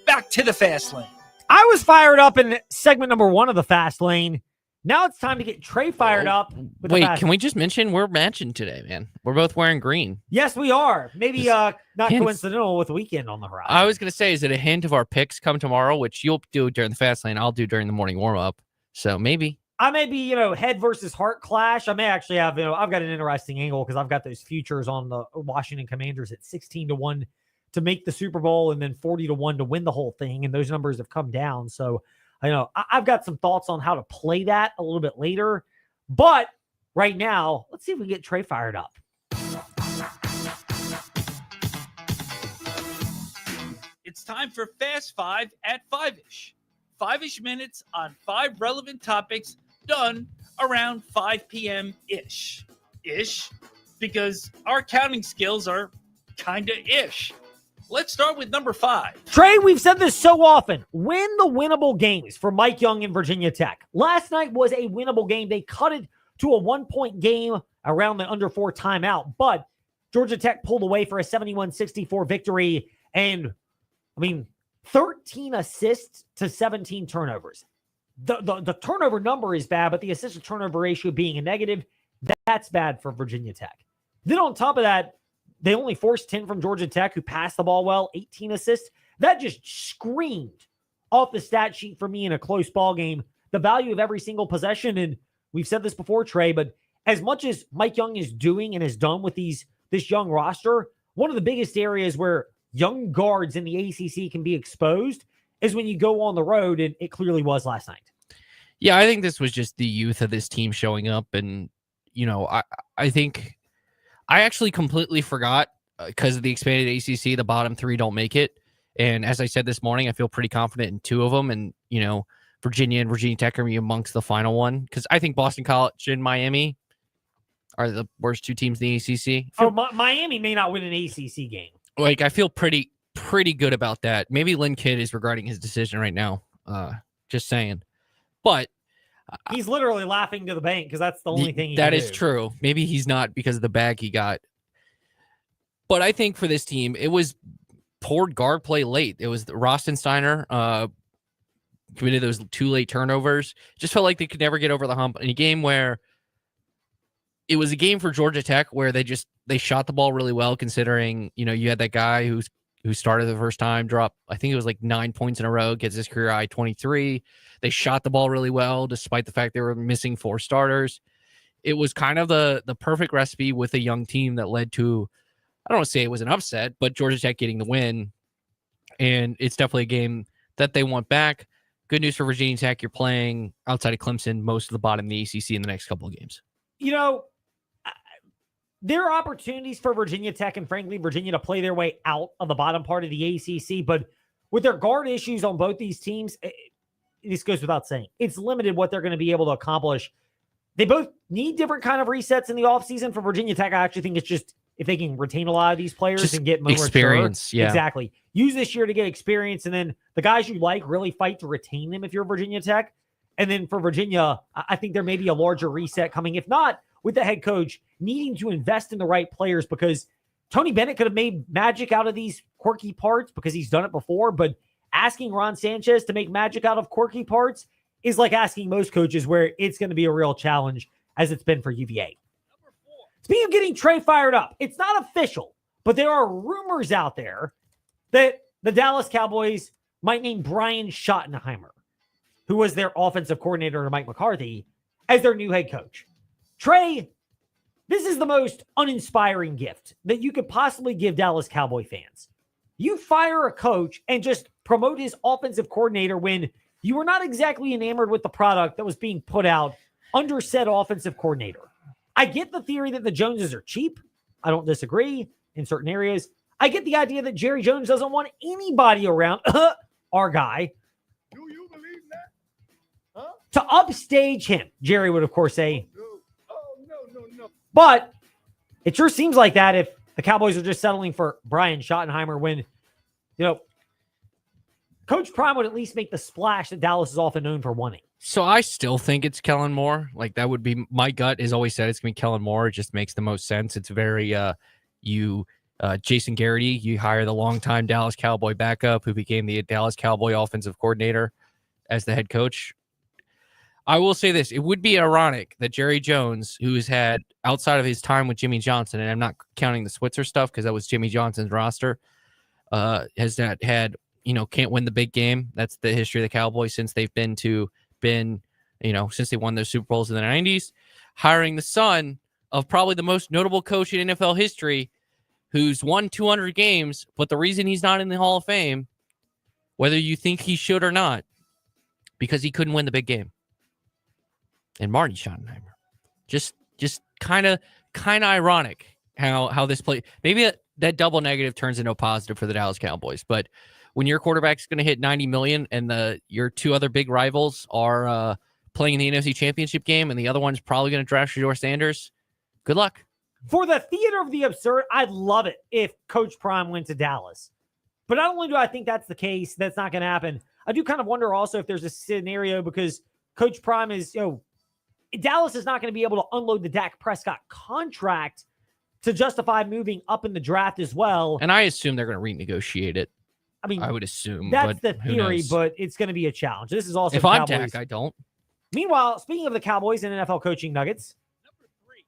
back to the Fast Lane. I was fired up in segment number 1 of the Fast Lane. Now it's time to get Trey fired up. Wait, can we just mention we're matching today, man? We're both wearing green. Yes, we are. Maybe not hints. coincidental with the weekend on the horizon. I was going to say, is it a hint of our picks come tomorrow, which you'll do during the fast lane? I'll do during the morning warm up. So maybe. I may be, head versus heart clash. I may actually have, I've got an interesting angle because I've got those futures on the Washington Commanders at 16-1 to make the Super Bowl and then 40-1 to win the whole thing. And those numbers have come down. So, I've got some thoughts on how to play that a little bit later. But right now, let's see if we can get Trey fired up. It's time for Fast 5 at 5-ish. 5-ish minutes on 5 relevant topics done around 5 p.m.-ish. Ish, because our counting skills are kind of ish. Let's start with number 5. Trey, we've said this so often. Win the winnable games for Mike Young and Virginia Tech. Last night was a winnable game. They cut it to a 1-point game around the under 4 timeout, but Georgia Tech pulled away for a 71-64 victory. And, 13 assists to 17 turnovers. The turnover number is bad, but the assist to turnover ratio being a negative, that's bad for Virginia Tech. Then on top of that, they only forced 10 from Georgia Tech, who passed the ball well, 18 assists. That just screamed off the stat sheet for me in a close ball game, the value of every single possession. And we've said this before, Trey, but as much as Mike Young is doing and has done with this young roster, one of the biggest areas where young guards in the ACC can be exposed is when you go on the road, and it clearly was last night. Yeah, I think this was just the youth of this team showing up. And, I think I actually completely forgot because of the expanded ACC, the bottom 3 don't make it. And as I said this morning, I feel pretty confident in 2 of them. And, Virginia and Virginia Tech are amongst the final one, because I think Boston College and Miami are the worst 2 teams in the ACC. Miami may not win an ACC game. I feel pretty good about that. Maybe Lynn Kidd is regarding his decision right now. Just saying. But he's literally laughing to the bank because that's the only thing he that can is do. True. Maybe he's not because of the bag he got. But I think for this team, it was poor guard play late. It was Rostensteiner committed those 2 late turnovers. Just felt like they could never get over the hump in a game where it was a game for Georgia Tech where they shot the ball really well, considering, you had that guy who started the first time, drop, I think it was like 9 points in a row, gets his career high 23. They shot the ball really well, despite the fact they were missing 4 starters. it was kind of the perfect recipe with a young team that led to, I don't want to say it was an upset, but Georgia Tech getting the win. And it's definitely a game that they want back. Good news for Virginia Tech. You're playing outside of Clemson, most of the bottom of the ACC in the next couple of games. There are opportunities for Virginia Tech and, frankly, Virginia to play their way out of the bottom part of the ACC. But with their guard issues on both these teams, this goes without saying. It's limited what they're going to be able to accomplish. They both need different kind of resets in the offseason. For Virginia Tech, I actually think it's just if they can retain a lot of these players just and get more experience. Mature, yeah, exactly. Use this year to get experience, and then the guys you like really fight to retain them if you're Virginia Tech. And then for Virginia, I think there may be a larger reset coming. If not, with the head coach needing to invest in the right players, because Tony Bennett could have made magic out of these quirky parts because he's done it before. But asking Ron Sanchez to make magic out of quirky parts is like asking most coaches, where it's going to be a real challenge, as it's been for UVA. Speaking of getting Trey fired up, it's not official, but there are rumors out there that the Dallas Cowboys might name Brian Schottenheimer, who was their offensive coordinator to Mike McCarthy, as their new head coach. Trey, this is the most uninspiring gift that you could possibly give Dallas Cowboy fans. You fire a coach and just promote his offensive coordinator when you were not exactly enamored with the product that was being put out under said offensive coordinator. I get the theory that the Joneses are cheap. I don't disagree in certain areas. I get the idea that Jerry Jones doesn't want anybody around our guy. Do you believe that? Huh? To upstage him, Jerry would, of course, say. No. But it sure seems like that if the Cowboys are just settling for Brian Schottenheimer when, Coach Prime would at least make the splash that Dallas is often known for wanting. So I still think it's Kellen Moore. Like, that would be my gut has always said it's going to be Kellen Moore. It just makes the most sense. It's very Jason Garrity, you hire the longtime Dallas Cowboy backup who became the Dallas Cowboy offensive coordinator as the head coach. I will say this. It would be ironic that Jerry Jones, who's had outside of his time with Jimmy Johnson, and I'm not counting the Switzer stuff because that was Jimmy Johnson's roster, has not had, can't win the big game. That's the history of the Cowboys since they've been, since they won those Super Bowls in the 90s, hiring the son of probably the most notable coach in NFL history who's won 200 games, but the reason he's not in the Hall of Fame, whether you think he should or not, because he couldn't win the big game. And Marty Schottenheimer. Just kind of ironic how this play. Maybe that double negative turns into a positive for the Dallas Cowboys. But when your quarterback's going to hit 90 million and your two other big rivals are playing in the NFC Championship game, and the other one's probably going to draft Shedeur Sanders, good luck. For the theater of the absurd, I'd love it if Coach Prime went to Dallas. But not only do I think that's the case, that's not going to happen, I do kind of wonder also if there's a scenario because Coach Prime is, Dallas is not going to be able to unload the Dak Prescott contract to justify moving up in the draft as well. And I assume they're going to renegotiate it. I mean, I would assume that's the theory, but it's going to be a challenge. This is also if I'm Dak, I don't. Meanwhile, speaking of the Cowboys and NFL coaching nuggets,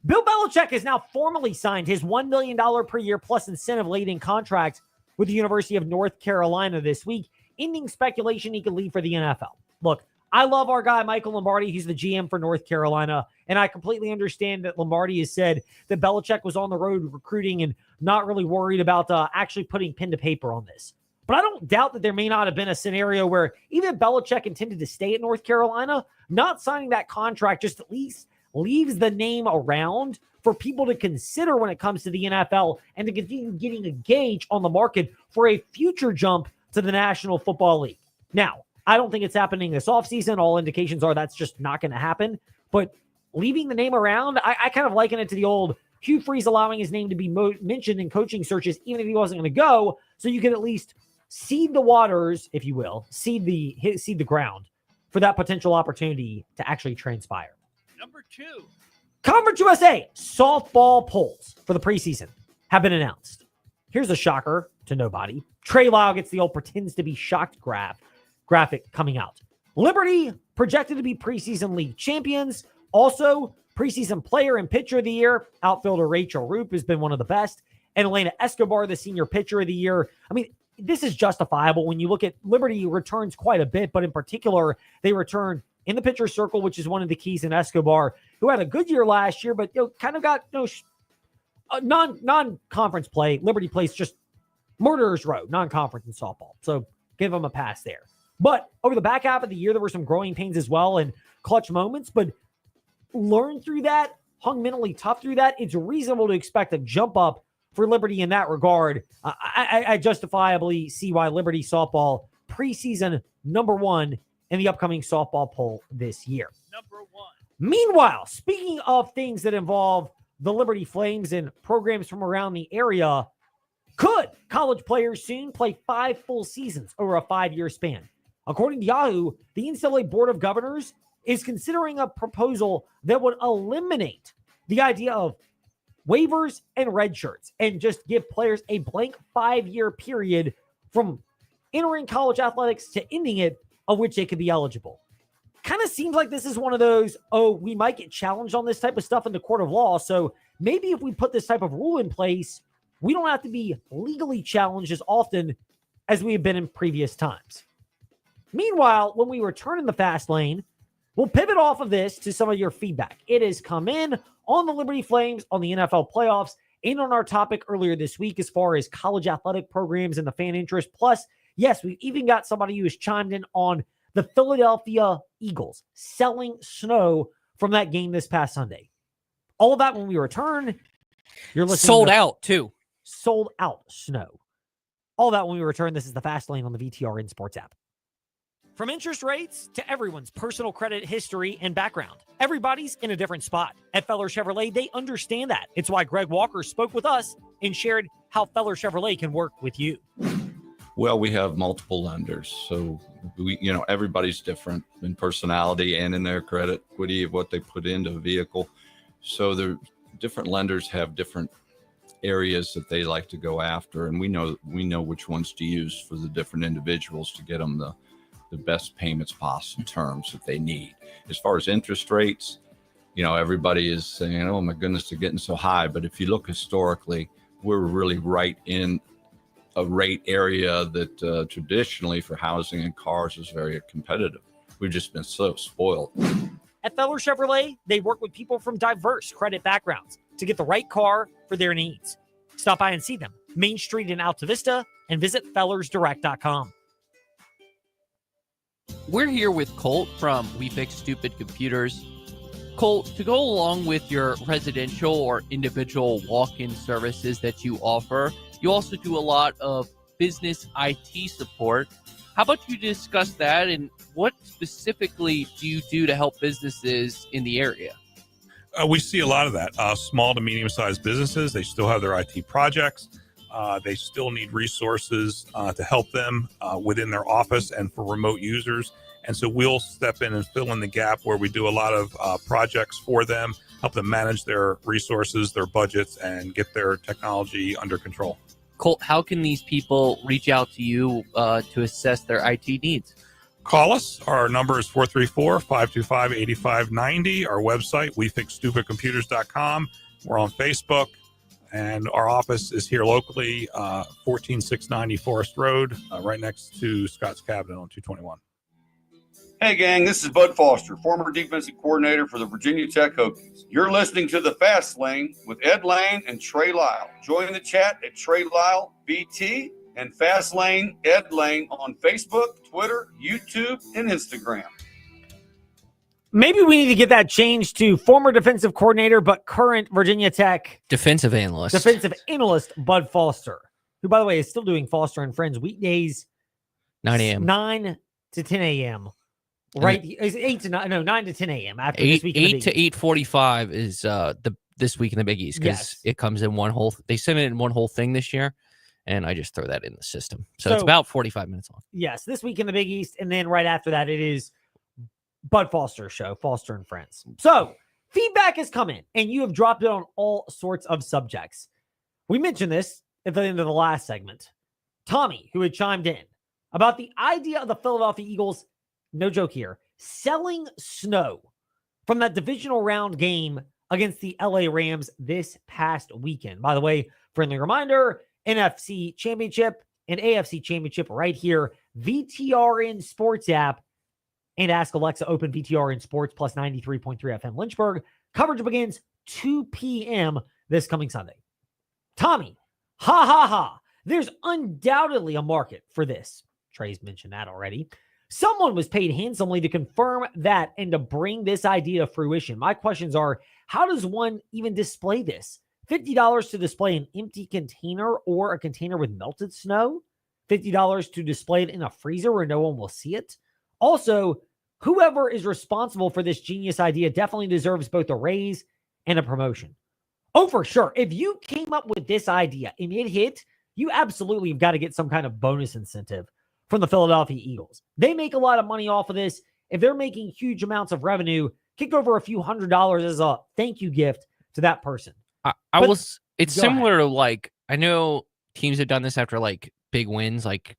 Bill Belichick has now formally signed his $1 million per year plus incentive laden contract with the University of North Carolina this week, ending speculation he could leave for the NFL. Look, I love our guy, Michael Lombardi. He's the GM for North Carolina, and I completely understand that Lombardi has said that Belichick was on the road recruiting and not really worried about actually putting pen to paper on this. But I don't doubt that there may not have been a scenario where even if Belichick intended to stay at North Carolina, not signing that contract just at least leaves the name around for people to consider when it comes to the NFL and to continue getting a gauge on the market for a future jump to the National Football League. Now, I don't think it's happening this offseason. All indications are that's just not going to happen. But leaving the name around, I kind of liken it to the old Hugh Freeze allowing his name to be mentioned in coaching searches, even if he wasn't going to go, so you can at least seed the waters, if you will, seed the ground for that potential opportunity to actually transpire. Number 2. Conference USA softball polls for the preseason have been announced. Here's a shocker to nobody. Trey Lyle gets the old pretends to be shocked graphic coming out. Liberty projected to be preseason league champions. Also, preseason player and pitcher of the year. Outfielder Rachel Roop has been one of the best. And Elena Escobar, the senior pitcher of the year. I mean, this is justifiable when you look at Liberty returns quite a bit, but in particular, they return in the pitcher's circle, which is one of the keys in Escobar, who had a good year last year, but kind of got non-conference play. Liberty plays just murderer's row, non-conference in softball. So give them a pass there. But over the back half of the year, there were some growing pains as well and clutch moments, but learned through that, hung mentally tough through that. It's reasonable to expect a jump up for Liberty in that regard. I justifiably see why Liberty softball preseason #1 in the upcoming softball poll this year. #1. Meanwhile, speaking of things that involve the Liberty Flames and programs from around the area, could college players soon play 5 full seasons over a 5-year span? According to Yahoo, the NCAA Board of Governors is considering a proposal that would eliminate the idea of waivers and red shirts and just give players a blank 5-year period from entering college athletics to ending it, of which they could be eligible. Kind of seems like this is one of those, we might get challenged on this type of stuff in the court of law. So maybe if we put this type of rule in place, we don't have to be legally challenged as often as we have been in previous times. Meanwhile, when we return in the fast lane, we'll pivot off of this to some of your feedback. It has come in on the Liberty Flames, on the NFL playoffs, and on our topic earlier this week as far as college athletic programs and the fan interest. Plus, yes, we've even got somebody who has chimed in on the Philadelphia Eagles selling snow from that game this past Sunday. All of that when we return. You're listening sold out, too. Sold out snow. All that when we return. This is the Fast Lane on the VTRN Sports app. From interest rates to everyone's personal credit history and background, everybody's in a different spot. At Feller Chevrolet, they understand that. It's why Greg Walker spoke with us and shared how Feller Chevrolet can work with you. Well, we have multiple lenders, so everybody's different in personality and in their credit equity of what they put into a vehicle. So the different lenders have different areas that they like to go after, and we know which ones to use for the different individuals to get them the best payments possible terms that they need. As far as interest rates, everybody is saying, oh my goodness, they're getting so high. But if you look historically, we're really right in a rate area that traditionally for housing and cars is very competitive. We've just been so spoiled. At Feller Chevrolet, they work with people from diverse credit backgrounds to get the right car for their needs. Stop by and see them. Main Street in Alta Vista, and visit fellersdirect.com. We're here with Colt from We Fix Stupid Computers. Colt, to go along with your residential or individual walk-in services that you offer, you also do a lot of business IT support. How about you discuss that, and what specifically do you do to help businesses in the area? We see a lot of that. Small to medium-sized businesses, they still have their IT projects. They still need resources to help them within their office and for remote users. And so we'll step in and fill in the gap where we do a lot of projects for them, help them manage their resources, their budgets, and get their technology under control. Colt, how can these people reach out to you to assess their IT needs? Call us. Our number is 434-525-8590. Our website, wefixstupidcomputers.com. We're on Facebook. And our office is here locally, 14690 Forest Road, right next to Scott's Cabinet on 221. Hey, gang, this is Bud Foster, former defensive coordinator for the Virginia Tech Hokies. You're listening to The Fast Lane with Ed Lane and Trey Lyle. Join the chat at Trey Lyle VT and Fast Lane Ed Lane on Facebook, Twitter, YouTube, and Instagram. Maybe we need to get that changed to former defensive coordinator, but current Virginia Tech defensive analyst Bud Foster, who, by the way, is still doing Foster and Friends weekdays, 9 a.m. 9 to 10 a.m. Right, it's 9 to 10 a.m. After this week. 8 to 8:45 is this week in the Big East, because it comes in one whole. They send it in one whole thing this year, and I just throw that in the system. So it's about 45 minutes long. Yes, this week in the Big East, and then right after that, it is Bud Foster show, Foster and Friends. So feedback has come in, and you have dropped it on all sorts of subjects. We mentioned this at the end of the last segment. Tommy, who had chimed in about the idea of the Philadelphia Eagles, no joke here, selling snow from that divisional round game against the LA Rams this past weekend. By the way, friendly reminder, NFC Championship and AFC Championship right here, VTRN Sports app. and Ask Alexa open VTR in Sports plus 93.3 FM Lynchburg. Coverage begins 2 p.m. this coming Sunday. Tommy, ha. There's undoubtedly a market for this. Trey's mentioned that already. Someone was paid handsomely to confirm that and to bring this idea to fruition. My questions are, how does one even display this? $50 to display an empty container or a container with melted snow? $50 to display it in a freezer where no one will see it? Also, whoever is responsible for this genius idea definitely deserves both a raise and a promotion. Oh, for sure. If you came up with this idea and it hit, you absolutely have got to get some kind of bonus incentive from the Philadelphia Eagles. They make a lot of money off of this. If they're making huge amounts of revenue, kick over a few $100s as a thank you gift to that person. It's similar to, like, I know teams have done this after like big wins. Like,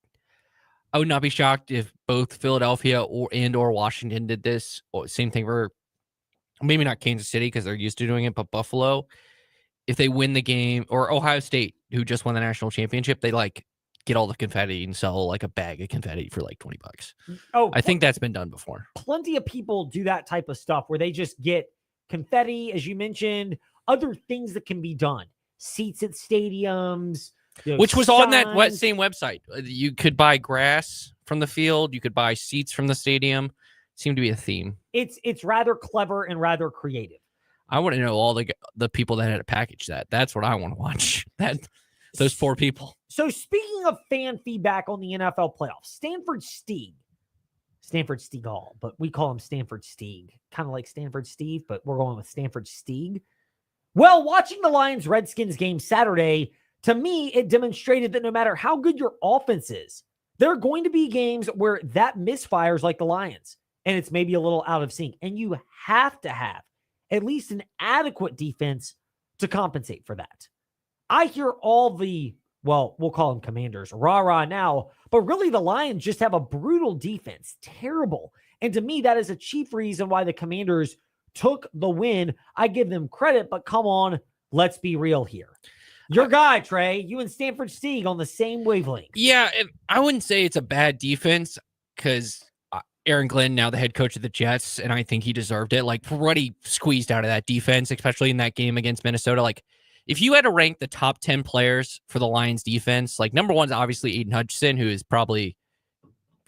I would not be shocked if both Philadelphia or Washington did this. Or same thing for maybe not Kansas City because they're used to doing it, but Buffalo, if they win the game, or Ohio State, who just won the national championship, they like get all the confetti and sell like a bag of confetti for like $20. Oh, I think that's been done before. Plenty of people do that type of stuff where they just get confetti, as you mentioned, other things that can be done. Seats at stadiums, which was on that signs. same website. You could buy grass from the field. You could buy seats from the stadium. Seemed to be a theme. It's rather clever and rather creative. I want to know all the people that had to package that. That's what I want to watch. Those 4 people. So speaking of fan feedback on the NFL playoffs, Stanford Stieg Hall, but we call him Stanford Stieg, kind of like Stanford Steve, but we're going with Stanford Stieg. Well, watching the Lions-Redskins game Saturday, to me, it demonstrated that no matter how good your offense is, there are going to be games where that misfires like the Lions, and it's maybe a little out of sync, and you have to have at least an adequate defense to compensate for that. I hear all the, well, we'll call them commanders, rah-rah now, but really the Lions just have a brutal defense, terrible. And to me, that is a chief reason why the Commanders took the win. I give them credit, but come on, let's be real here. Your guy, Trey, you and Stanford Stieg on the same wavelength. Yeah, and I wouldn't say it's a bad defense because Aaron Glenn, now the head coach of the Jets, and I think he deserved it. Like, for what he squeezed out of that defense, especially in that game against Minnesota, like, if you had to rank the top 10 players for the Lions defense, like number one is obviously Aiden Hutchinson, who is probably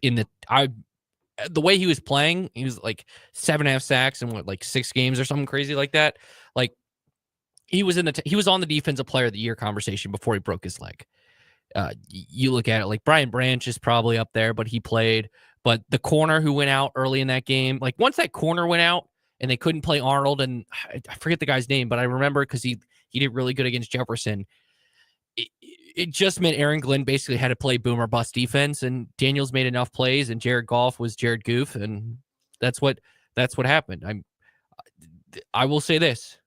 in the way he was playing, he was like 7.5 sacks in like 6 games or something crazy like that. Like he was he was on the defensive player of the year conversation before he broke his leg. You look at it like Brian Branch is probably up there, but he played. But the corner who went out early in that game, like once that corner went out and they couldn't play Arnold, and I forget the guy's name, but I remember because he did really good against Jefferson. It just meant Aaron Glenn basically had to play boom or bust defense, and Daniels made enough plays, and Jared Goff was Jared Goof, and that's what happened. I will say this: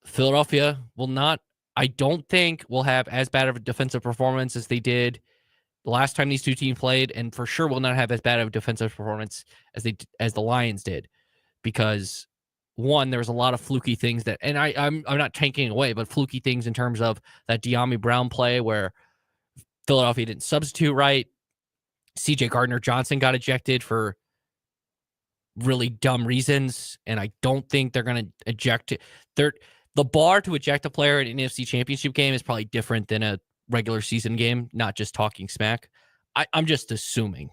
Philadelphia will not. I don't think will have as bad of a defensive performance as they did the last time these two teams played, and for sure will not have as bad of a defensive performance as the Lions did, because one, there was a lot of fluky things that, and I'm not taking away, but fluky things in terms of that De'Ami Brown play where Philadelphia didn't substitute right. CJ Gardner-Johnson got ejected for really dumb reasons, and I don't think they're going to eject it. The bar to eject a player in an NFC Championship game is probably different than a regular season game, not just talking smack. I'm just assuming.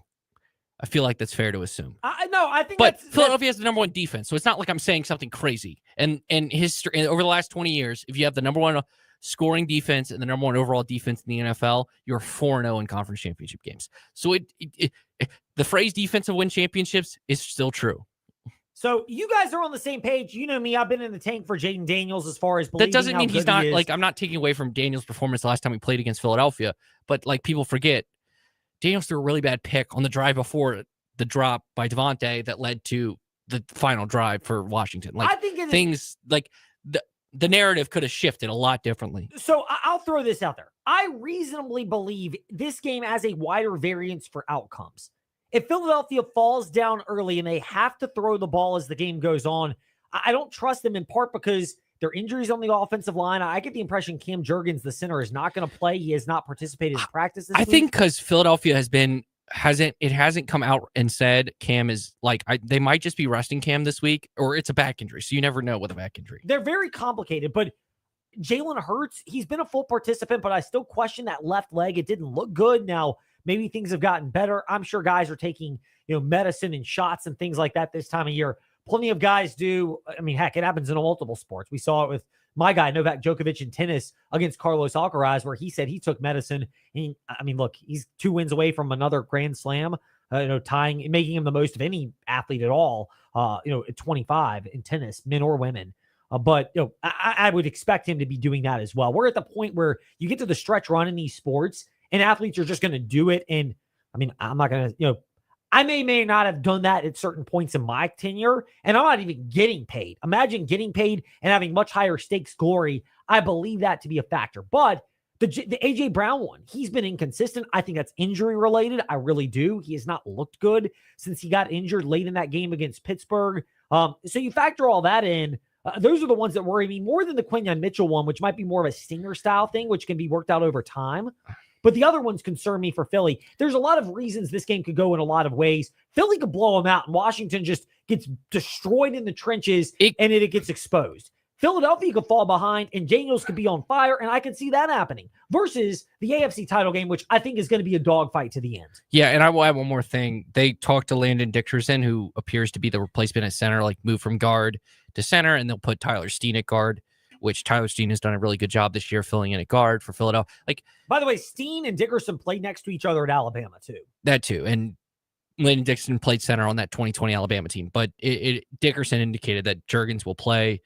I feel like that's fair to assume. I think but Philadelphia has the number one defense, so it's not like I'm saying something crazy. And history over the last 20 years, if you have the number one scoring defense and the number one overall defense in the NFL, you're 4-0 in conference championship games. So the phrase defensive win championships is still true. So you guys are on the same page. You know me, I've been in the tank for Jaden Daniels as far as believing that doesn't mean he's not he like, I'm not taking away from Daniels' performance last time he played against Philadelphia, but like people forget, Daniels threw a really bad pick on the drive before the drop by Devontae that led to the final drive for Washington. Like, I think things like the narrative could have shifted a lot differently. So I'll throw this out there. I reasonably believe this game has a wider variance for outcomes. If Philadelphia falls down early and they have to throw the ball as the game goes on, I don't trust them, in part because there are injuries on the offensive line. I get the impression Cam Jurgens, the center, is not going to play. He has not participated in practice this week. I think because Philadelphia has been hasn't come out and said Cam is like, they might just be resting Cam this week, or it's a back injury. So you never know with a back injury. They're very complicated, but Jalen Hurts, he's been a full participant, but I still question that left leg. It didn't look good. Now, maybe things have gotten better. I'm sure guys are taking, medicine and shots and things like that this time of year. Plenty of guys do. I mean, heck, it happens in multiple sports. We saw it with my guy, Novak Djokovic, in tennis against Carlos Alcaraz, where he said he took medicine. And I mean, look, he's 2 wins away from another Grand Slam, tying, making him the most of any athlete at all, at 25 in tennis, men or women. But I would expect him to be doing that as well. We're at the point where you get to the stretch run in these sports and athletes are just going to do it. And I mean, I'm not going to, I may not have done that at certain points in my tenure, and I'm not even getting paid. Imagine getting paid and having much higher stakes glory. I believe that to be a factor. But the AJ Brown one, he's been inconsistent. I think that's injury related. I really do. He has not looked good since he got injured late in that game against Pittsburgh. So you factor all that in. Those are the ones that worry me more than the Quinyon Mitchell one, which might be more of a stinger style thing, which can be worked out over time. But the other ones concern me for Philly. There's a lot of reasons this game could go in a lot of ways. Philly could blow them out, and Washington just gets destroyed in the trenches, and it gets exposed. Philadelphia could fall behind, and Daniels could be on fire, and I could see that happening. Versus the AFC title game, which I think is going to be a dogfight to the end. Yeah, and I will add one more thing. They talked to Landon Dickerson, who appears to be the replacement at center, like move from guard to center, and they'll put Tyler Steen at guard, which Tyler Steen has done a really good job this year filling in at guard for Philadelphia. Like, by the way, Steen and Dickerson played next to each other at Alabama too. That too, and Landon Dickerson played center on that 2020 Alabama team. But Dickerson indicated that Juergens will play.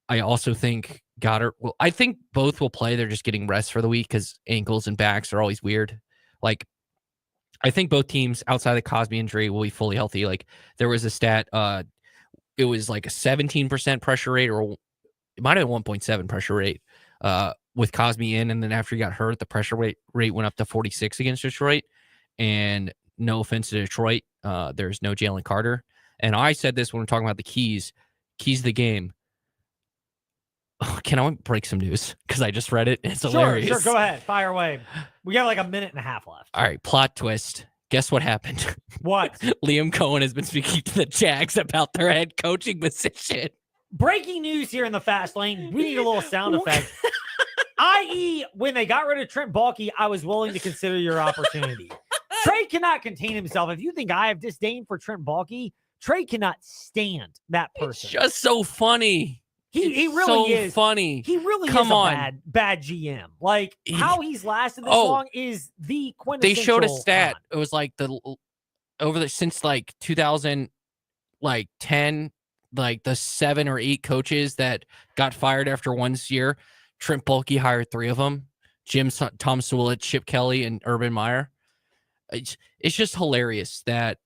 I also think Goddard will. I think both will play. They're just getting rest for the week because ankles and backs are always weird. Like, I think both teams outside the Cosby injury will be fully healthy. Like, there was a stat. It was like a 17% pressure rate, or it might have been 1.7 pressure rate with Cosby in. And then after he got hurt, the pressure rate went up to 46 against Detroit. And no offense to Detroit, there's no Jalen Carter. And I said this when we're talking about the keys of the game. Can I break some news? Because I just read it. It's hilarious. Sure, go ahead. Fire away. We got like a minute and a half left. All right, plot twist. Guess what happened? What? Liam Cohen has been speaking to the Jags about their head coaching position. Breaking news here in the fast lane. We need a little sound effect. I.e., when they got rid of Trent Baalke, I was willing to consider your opportunity. Trey cannot contain himself. If you think I have disdain for Trent Baalke, Trey cannot stand that person. It's just so funny. He really is funny. He really Come is on. bad GM. Like, how he's lasted this long is the quintessential. They showed a stat. It was like since like 2010, like the 7 or 8 coaches that got fired after one year, Trent Baalke hired 3 of them: Tom Sewell, Chip Kelly, and Urban Meyer. It's just hilarious that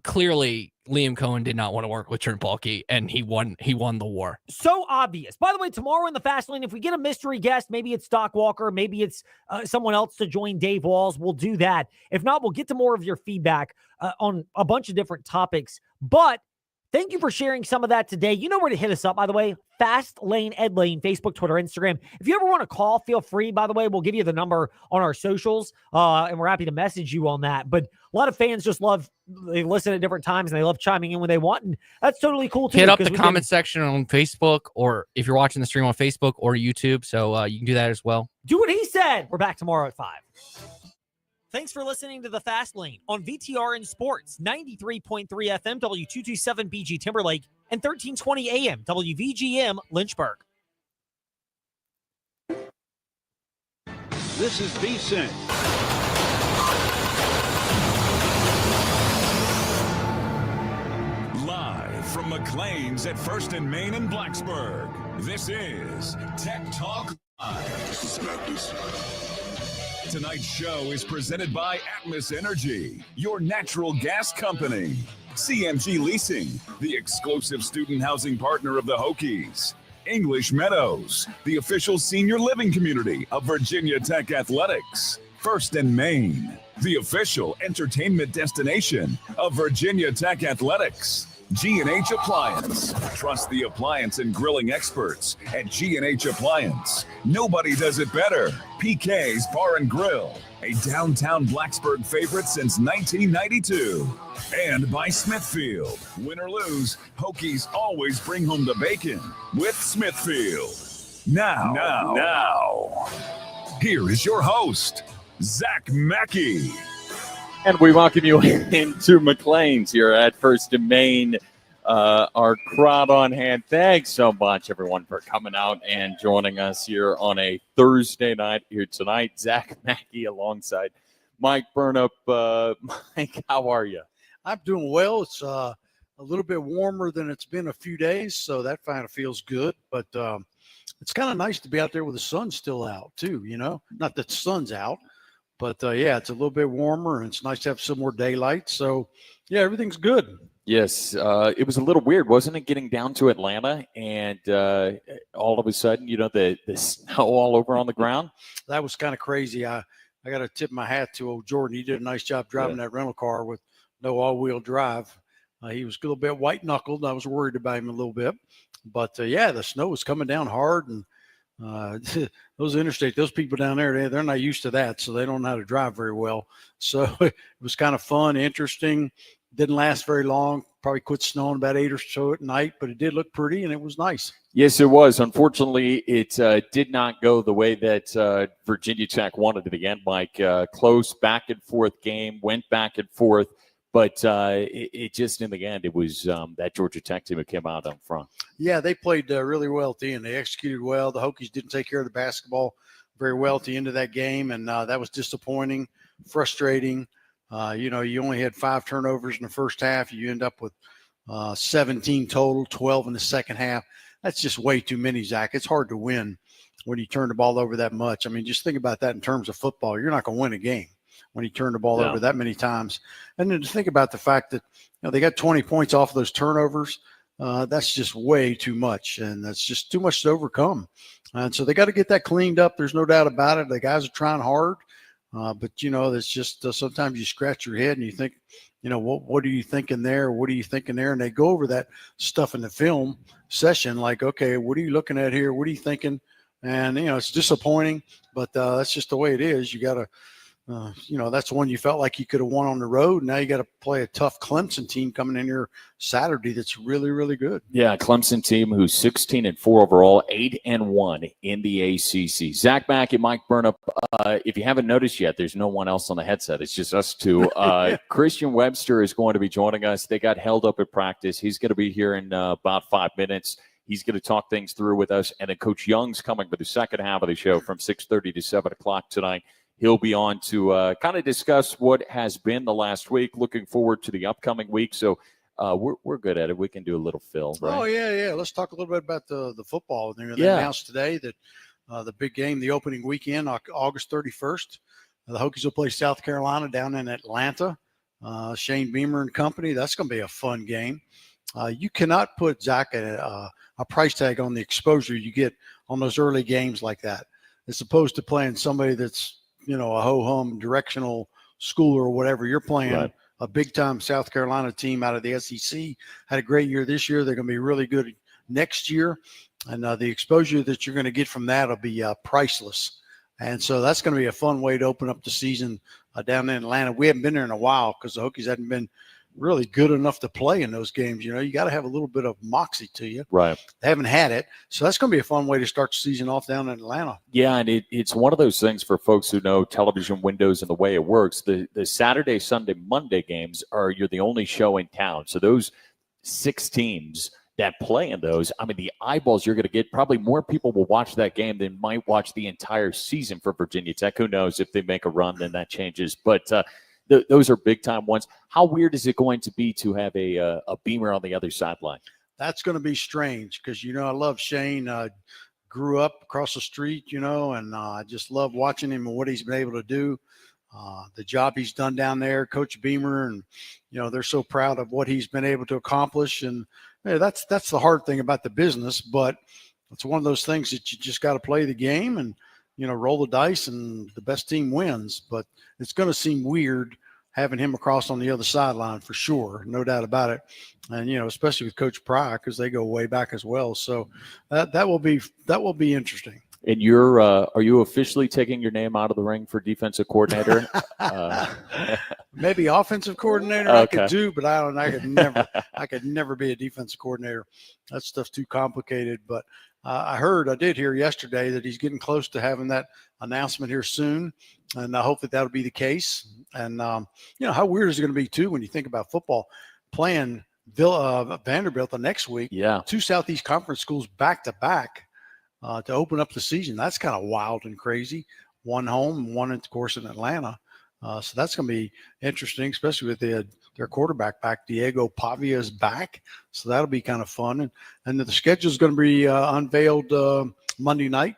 clearly Liam Cohen did not want to work with Trent Baalke, and he won the war. So obvious. By the way, tomorrow in the Fast Lane, if we get a mystery guest, maybe it's Doc Walker, maybe it's someone else to join Dave Walls, we'll do that. If not, we'll get to more of your feedback on a bunch of different topics. But thank you for sharing some of that today. You know where to hit us up, by the way. Fast Lane, Ed Lane, Facebook, Twitter, Instagram. If you ever want to call, feel free. By the way, we'll give you the number on our socials, and we're happy to message you on that. But a lot of fans just they listen at different times, and they love chiming in when they want, and that's totally cool, too. Hit up the comment section on Facebook, or if you're watching the stream on Facebook or YouTube, so you can do that as well. Do what he said. We're back tomorrow at 5. Thanks for listening to The Fast Lane on VTRN Sports, 93.3 FM, W227BG Timberlake, and 1320 AM, WVGM Lynchburg. This is VSiN. Live from McLean's at First and Main in Blacksburg, this is Tech Talk Live. Tonight's show is presented by Atmos Energy, your natural gas company. CMG Leasing, the exclusive student housing partner of the Hokies. English Meadows, the official senior living community of Virginia Tech Athletics. First and Main, the official entertainment destination of Virginia Tech Athletics. G&H Appliance. Trust the appliance and grilling experts at G&H Appliance. Nobody does it better. PK's Bar and Grill. a downtown Blacksburg favorite since 1992. And by Smithfield. Win or lose, Hokies always bring home the bacon with Smithfield. Now, here is your host, Zach Mackey. And we welcome you into McLean's here at First and Main. Our crowd on hand. Thanks so much, everyone, for coming out and joining us here on a Thursday night here tonight. Zach Mackey alongside Mike Burnup. Mike, how are you? I'm doing well. It's a little bit warmer than it's been a few days, so that kind of feels good. But it's kind of nice to be out there with the sun still out, too, you know. Not that the sun's out, but, yeah, it's a little bit warmer, and it's nice to have some more daylight. So, yeah, everything's good. Yes, it was a little weird, wasn't it, getting down to Atlanta and all of a sudden, you know, the snow all over on the ground? That was kind of crazy. I got to tip my hat to old Jordan. He did a nice job driving that rental car with no all-wheel drive. He was a little bit white-knuckled. I was worried about him a little bit. But, yeah, the snow was coming down hard. And those interstate, those people down there, they're not used to that, so they don't know how to drive very well. So it was kind of fun, interesting. Didn't last very long. Probably quit snowing about 8 or so at night, but it did look pretty, and it was nice. Yes, it was. Unfortunately, it did not go the way that Virginia Tech wanted it to end, Mike. Close back-and-forth game, went back and forth, but it just, in the end, it was that Georgia Tech team that came out on front. Yeah, they played really well at the end. They executed well. The Hokies didn't take care of the basketball very well at the end of that game, and that was disappointing, frustrating. You know, you only had 5 turnovers in the first half. You end up with 17 total, 12 in the second half. That's just way too many, Zach. It's hard to win when you turn the ball over that much. I mean, just think about that in terms of football. You're not going to win a game when you turn the ball over that many times. And then to think about the fact that, you know, they got 20 points off of those turnovers. That's just way too much, and that's just too much to overcome. And so they got to get that cleaned up. There's no doubt about it. The guys are trying hard. But, you know, it's just sometimes you scratch your head and you think, you know, what are you thinking there? What are you thinking there? And they go over that stuff in the film session like, okay, what are you looking at here? What are you thinking? And, you know, it's disappointing, but that's just the way it is. You got to, you know, that's one you felt like you could have won on the road. Now you got to play a tough Clemson team coming in here Saturday that's really, really good. Yeah, Clemson team who's 16-4 overall, 8-1 in the ACC. Zach Mackey, Mike Burnup. If you haven't noticed yet, there's no one else on the headset. It's just us two. Christian Webster is going to be joining us. They got held up at practice. He's going to be here in about 5 minutes. He's going to talk things through with us. And then Coach Young's coming for the second half of the show from 6:30 to 7 o'clock tonight. He'll be on to kind of discuss what has been the last week, looking forward to the upcoming week. So we're good at it. We can do a little fill, right? Oh, yeah. Let's talk a little bit about the football. They announced today that the big game, the opening weekend, August 31st, the Hokies will play South Carolina down in Atlanta. Shane Beamer and company. That's going to be a fun game. You cannot put, Zach, a price tag on the exposure you get on those early games like that, as opposed to playing somebody that's, you know, a ho-hum directional school or whatever. You're playing a big-time South Carolina team out of the SEC. Had a great year this year. They're going to be really good next year. And the exposure that you're going to get from that will be priceless. And so that's going to be a fun way to open up the season down in Atlanta. We haven't been there in a while because the Hokies hadn't been really good enough to play in those games. You know, you got to have a little bit of moxie to you. Right. They haven't had it. So that's going to be a fun way to start the season off down in Atlanta. Yeah, and it's one of those things for folks who know television windows and the way it works. The Saturday, Sunday, Monday games you're the only show in town. So those 6 teams that play in those, I mean, the eyeballs you're going to get, probably more people will watch that game than might watch the entire season for Virginia Tech. Who knows if they make a run, then that changes. But those are big-time ones. How weird is it going to be to have a Beamer on the other sideline? That's going to be strange because, you know, I love Shane. Grew up across the street, you know, and I just love watching him and what he's been able to do. The job he's done down there, Coach Beamer, and, you know, they're so proud of what he's been able to accomplish. And that's the hard thing about the business, but it's one of those things that you just got to play the game and, you know, roll the dice and the best team wins. But it's going to seem weird having him across on the other sideline for sure, no doubt about it. And, you know, especially with Coach Pryor, because they go way back as well. So that will be interesting. And you're are you officially taking your name out of the ring for defensive coordinator? Maybe offensive coordinator I could do, but I could never be a defensive coordinator. That stuff's too complicated. But I did hear yesterday that he's getting close to having that announcement here soon, and I hope that'll be the case. And how weird is it going to be too when you think about football playing Vanderbilt the next week? Yeah, 2 Southeast Conference schools back to back. To open up the season. That's kind of wild and crazy. One home, one, of course, in Atlanta. So that's going to be interesting, especially with their quarterback back. Diego Pavia is back. So that'll be kind of fun. And the schedule is going to be unveiled Monday night.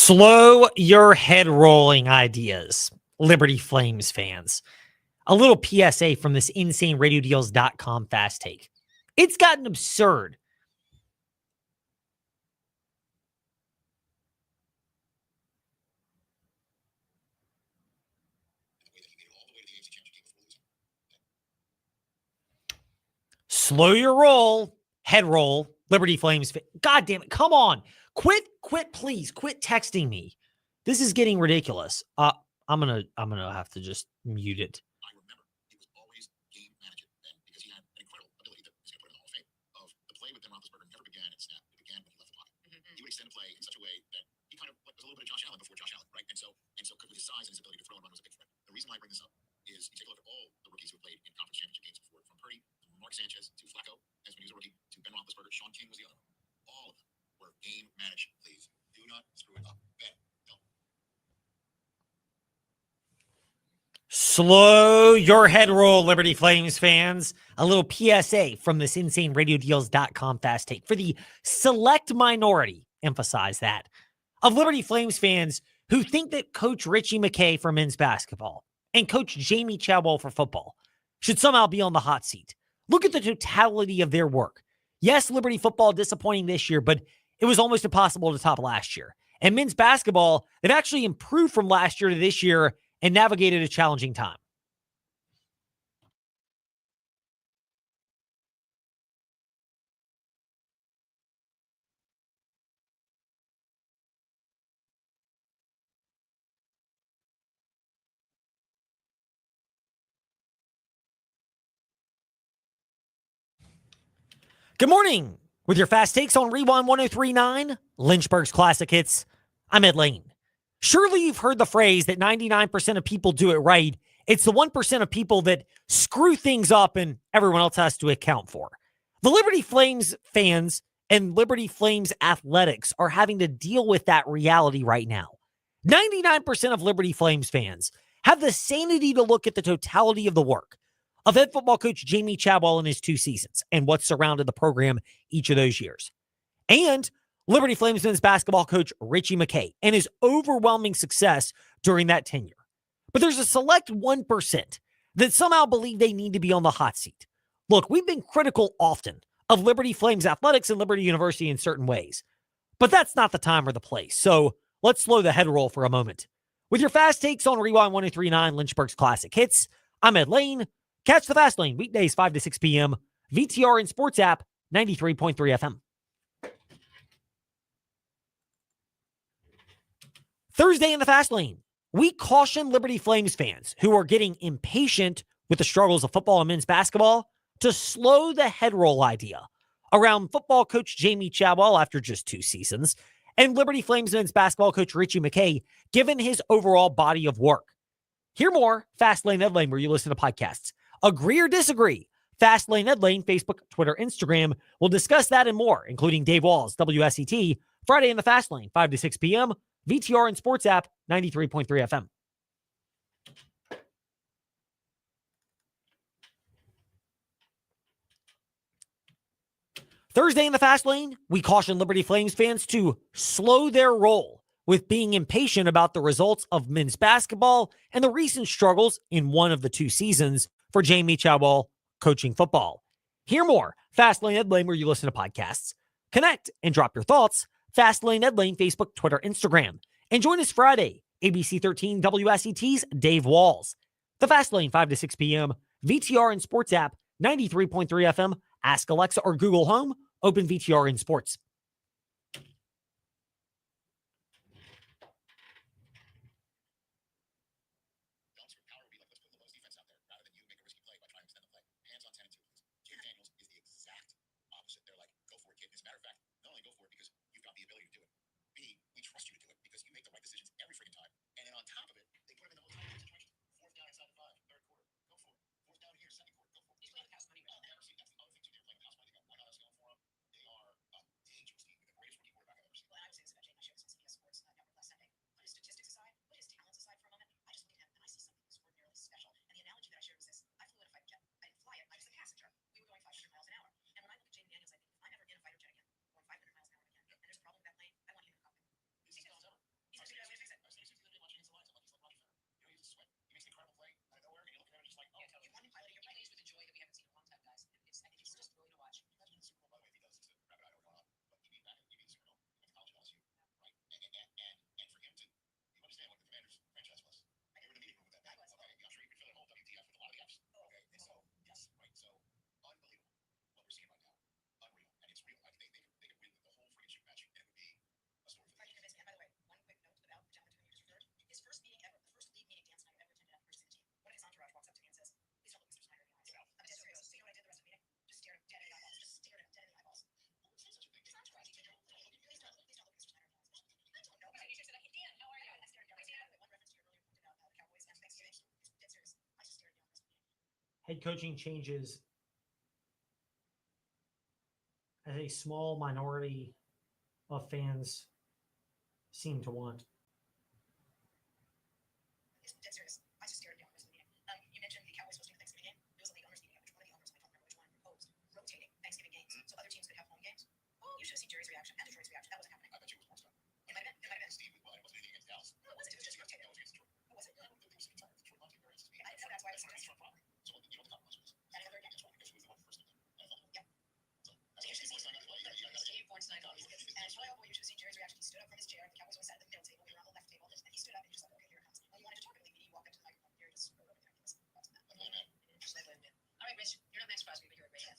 Slow your head rolling ideas, Liberty Flames fans. A little PSA from this InsaneRadioDeals.com fast take. It's gotten absurd. Slow your roll, head roll, Liberty Flames. God damn it. Come on. Quit, please. Quit texting me. This is getting ridiculous. I'm gonna have to just mute it. Slow your head roll, Liberty Flames fans. a little PSA from this InsaneRadioDeals.com fast take for the select minority, emphasize that, of Liberty Flames fans who think that Coach Richie McKay for men's basketball and Coach Jamie Chadwell for football should somehow be on the hot seat. Look at the totality of their work. Yes, Liberty football disappointing this year, but it was almost impossible to top last year. And men's basketball, they've actually improved from last year to this year and navigated a challenging time. Good morning. With your fast takes on Rewind 1039, Lynchburg's Classic Hits, I'm Ed Lane. Surely you've heard the phrase that 99% of people do it right. It's the 1% of people that screw things up and everyone else has to account for. The Liberty Flames fans and Liberty Flames athletics are having to deal with that reality right now. 99% of Liberty Flames fans have the sanity to look at the totality of the work of head football coach Jamie Chadwell in his 2 seasons and what surrounded the program each of those years. And Liberty Flames men's basketball coach Richie McKay and his overwhelming success during that tenure. But there's a select 1% that somehow believe they need to be on the hot seat. Look, we've been critical often of Liberty Flames athletics and Liberty University in certain ways, but that's not the time or the place. So let's slow the head roll for a moment. With your fast takes on Rewind 1039 Lynchburg's Classic Hits, I'm Ed Lane. Catch the Fast Lane weekdays 5 to 6 p.m. VTR and Sports app 93.3 FM. Thursday in the Fast Lane, we caution Liberty Flames fans who are getting impatient with the struggles of football and men's basketball to slow the head roll idea around football coach Jamie Chadwell after just 2 seasons and Liberty Flames men's basketball coach Richie McKay given his overall body of work. Hear more, Fast Lane Ed Lane, where you listen to podcasts. Agree or disagree? Fast Lane Ed Lane, Facebook, Twitter, Instagram. We'll discuss that and more, including Dave Walls, WSET, Friday in the Fast Lane, 5 to 6 p.m., VTR and Sports app, 93.3 FM. Thursday in the Fast Lane, we caution Liberty Flames fans to slow their roll with being impatient about the results of men's basketball and the recent struggles in one of the 2 seasons for Jamie Chadwell coaching football. Hear more, Fast Lane Ed Lane, where you listen to podcasts. Connect and drop your thoughts, Fast Lane Ed Lane, Facebook, Twitter, Instagram. And join us Friday, ABC 13 WSET's Dave Walls. The Fast Lane, 5 to 6 p.m., VTR and Sports app, 93.3 FM. Ask Alexa or Google Home, open VTR and Sports. Head coaching changes as a small minority of fans seem to want. should have seen Jerry's reaction and Detroit's reaction. That wasn't happening. I bet you it was more stuff. It might have been. It might have been. Steve, well, it wasn't anything against Dallas. What was it? It was just Detroit. Who was it? I didn't know that's why it was suggested. So, you know what the compromise was? That other game. That's right, because he was the one first. Yep. Steve Bornstein thought he was good. And Joel, you should have seen Jerry's reaction. He stood up from his chair. The Cowboys always sat at the middle table. We were on the left table. And he stood up and he just like, okay, here it comes. When you wanted to talk to the meeting, you walked up to the microphone. Here, just go over there. Just like Lynn did. All right, Rich, you're not Max Crosby, but you're a great guy.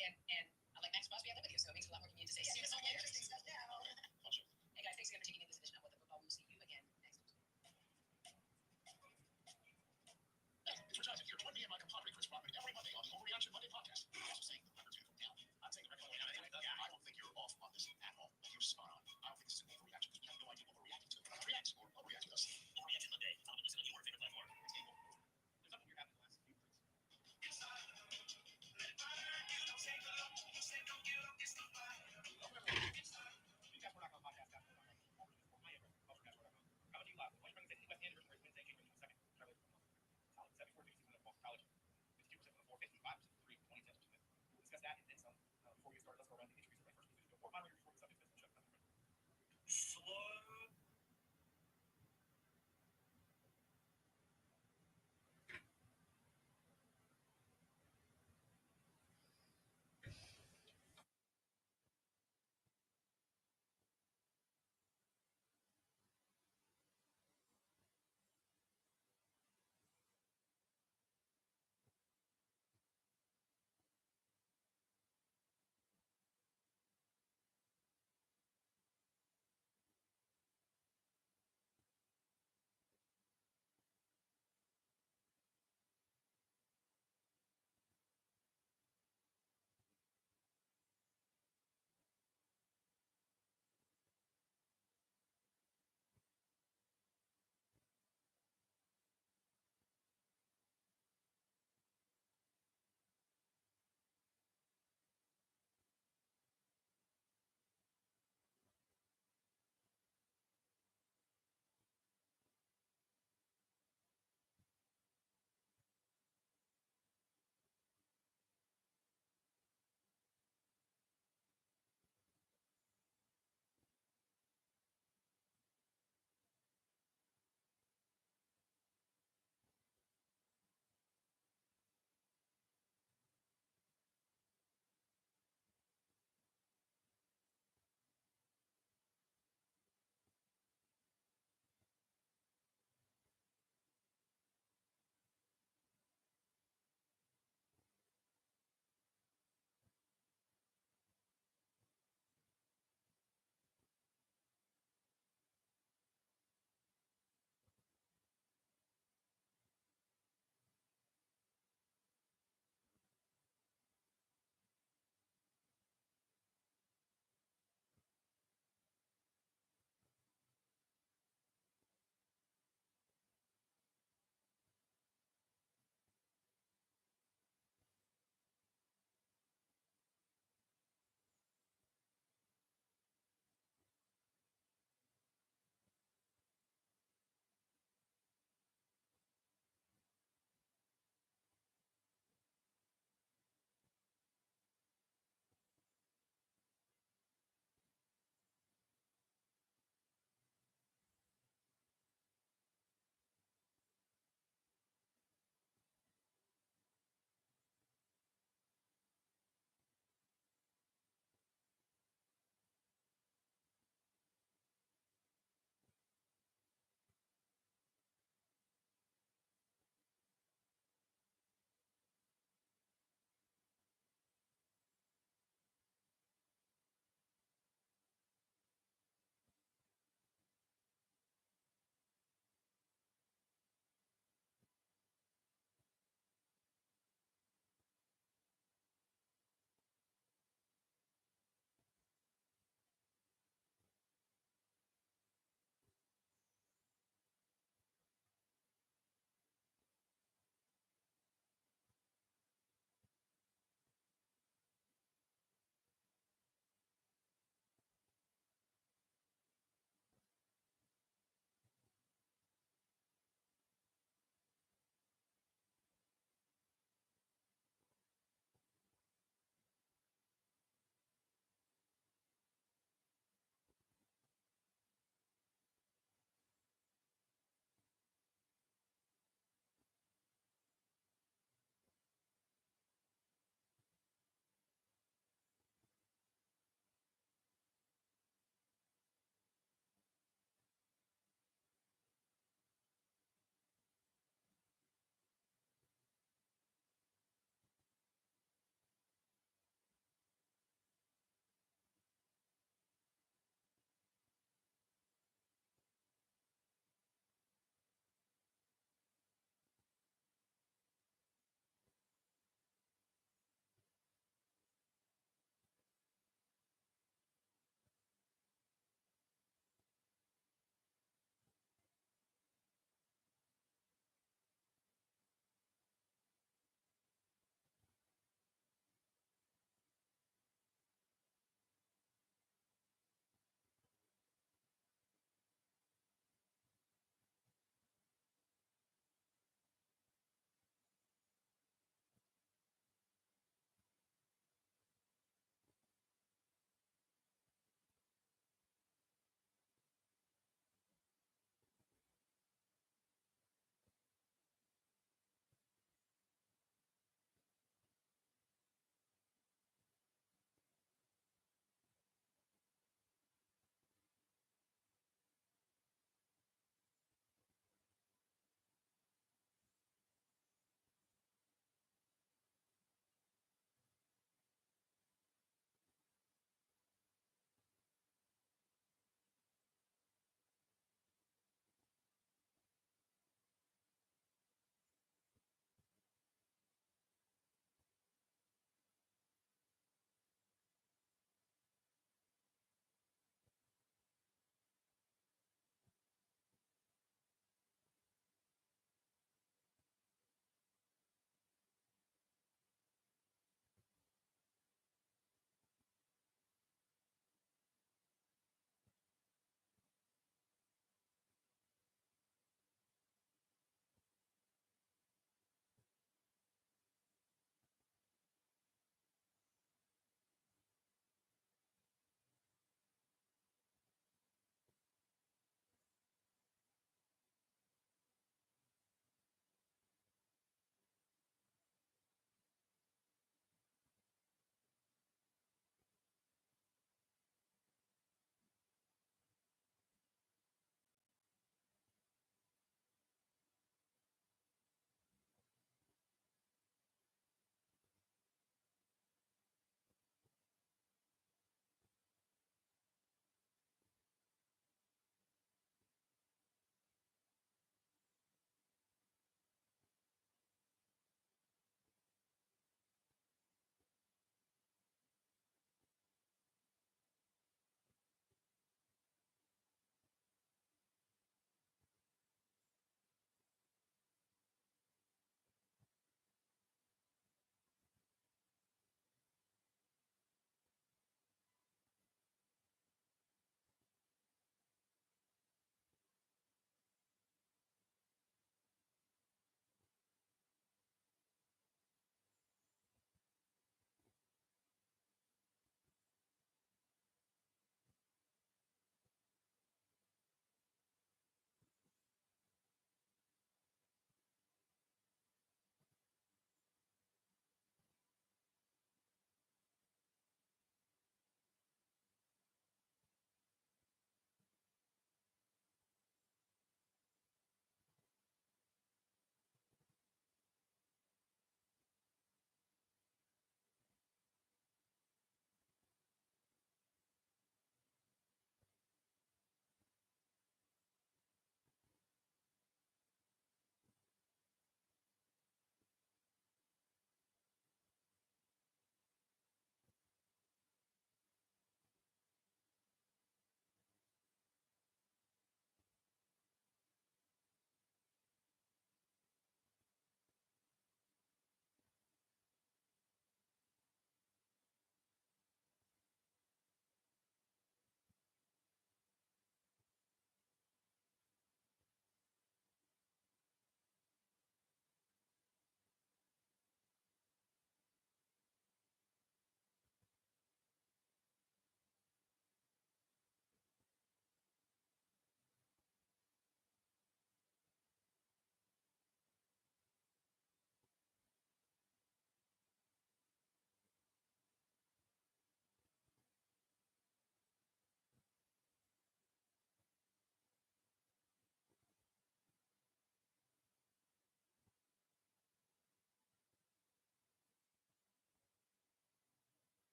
And I like Max Crosby. I live with you, so it makes it a lot more convenient to say. See, some interesting stuff now. Hey guys, thanks again for taking in this edition of What the Football. We'll see you again next Tuesday. It's Rich Eisen here. Join me and my compadre Chris Rodman every Monday on the Overreaction Monday podcast. We're also saying the numbers go down. I'm saying the record way down. I don't think you're off on this at all. You're spot on. I don't think this is an overreaction because you have no idea what we're reacting to. React or overreact with us. Overreaction Monday. Follow us on your favorite platform. It's Google. There's nothing you're having the last few weeks.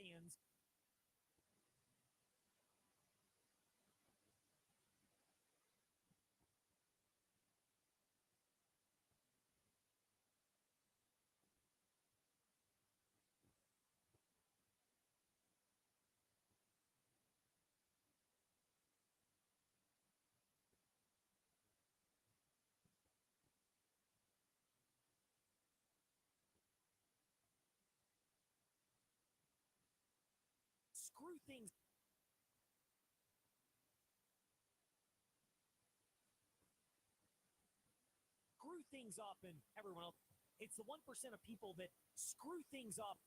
fans. Screw things. Screw things up and everyone else. It's the 1% of people that screw things up.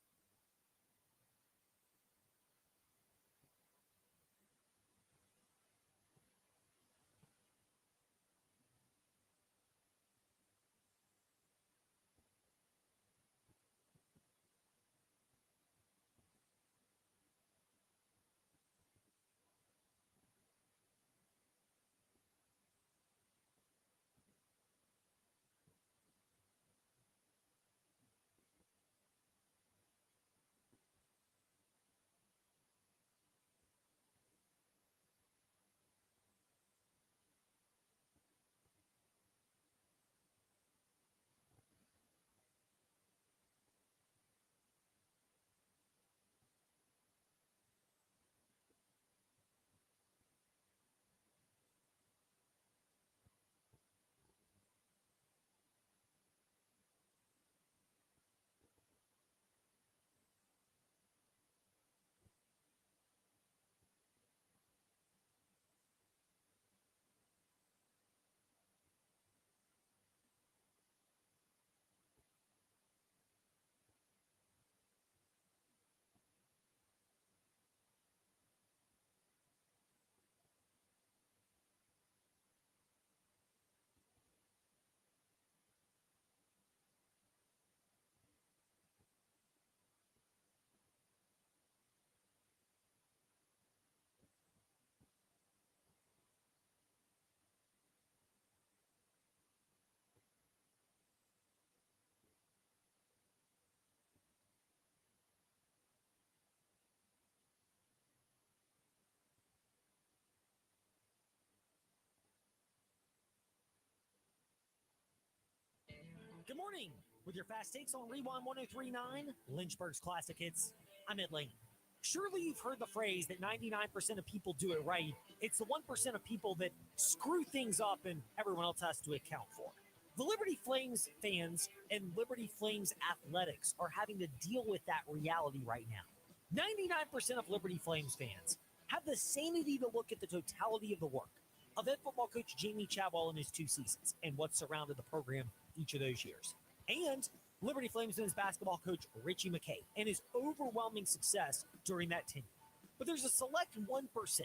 Good morning. With your fast takes on Rewind 1039, Lynchburg's Classic Hits, I'm Ed Lane. Surely you've heard the phrase that 99% of people do it right. It's the 1% of people that screw things up and everyone else has to account for. The Liberty Flames fans and Liberty Flames athletics are having to deal with that reality right now. 99% of Liberty Flames fans have the sanity to look at the totality of the work of head football coach Jamie Chadwell in his 2 seasons and what surrounded the program each of those years. And Liberty Flames men's basketball coach Richie McKay and his overwhelming success during that tenure. But there's a select 1%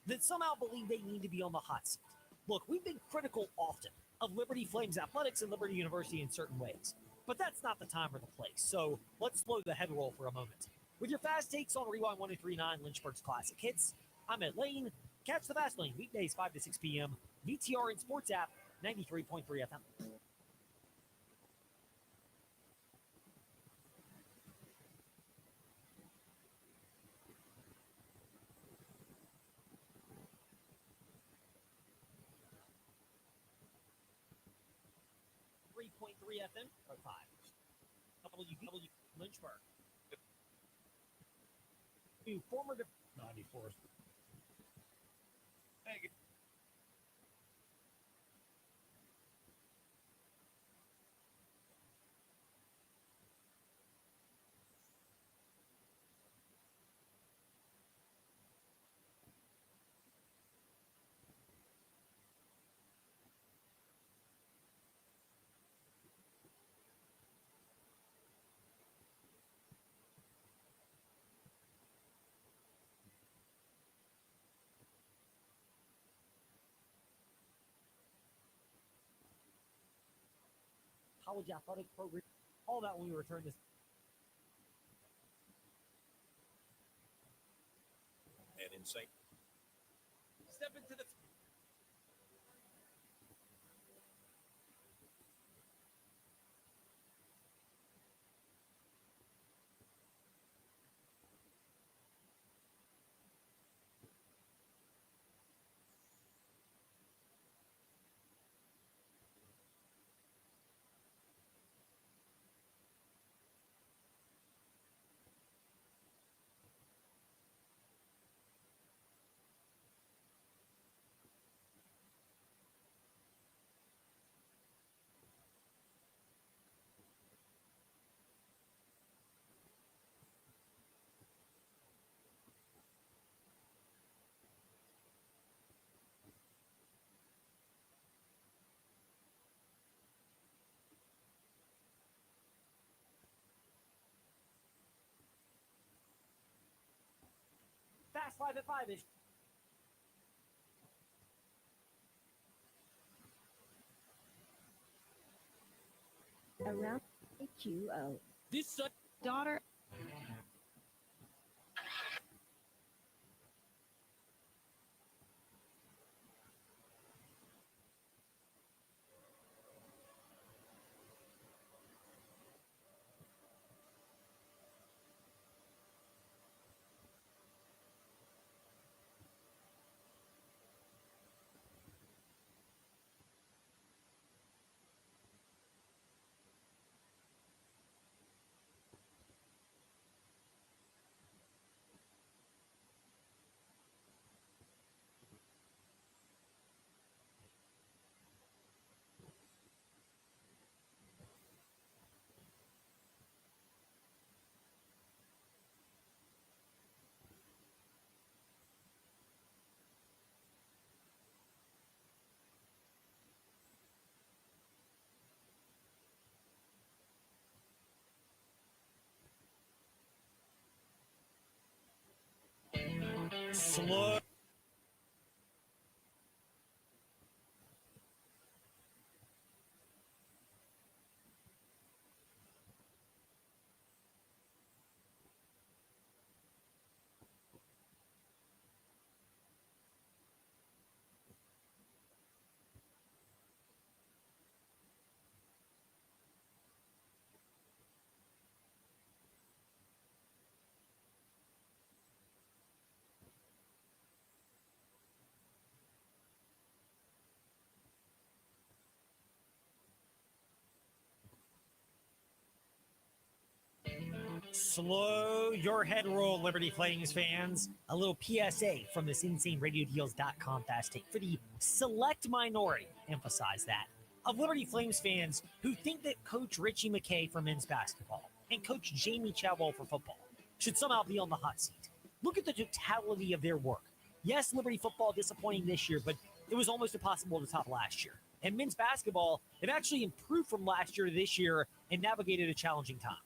that somehow believe they need to be on the hot seat. Look, we've been critical often of Liberty Flames athletics and Liberty University in certain ways, but that's not the time or the place. So let's slow the head roll for a moment. With your fast takes on Rewind 1039 Lynchburg's Classic Hits, I'm Ed Lane. Catch the Fast Lane weekdays 5 to 6 p.m. VTR and Sports app 93.3 FM. FM or 5. WW Lynchburg. Former 94. Hey. College athletic program, all that when we return this. And insane. Step into the 5 at 5-ish. Around QO. This daughter. Slow. Slow your head roll, Liberty Flames fans. A little PSA from this InsaneRadioDeals.com fast take for the select minority, emphasize that, of Liberty Flames fans who think that Coach Richie McKay for men's basketball and Coach Jamie Chadwell for football should somehow be on the hot seat. Look at the totality of their work. Yes, Liberty football disappointing this year, but it was almost impossible to top last year. And men's basketball, they've actually improved from last year to this year and navigated a challenging time.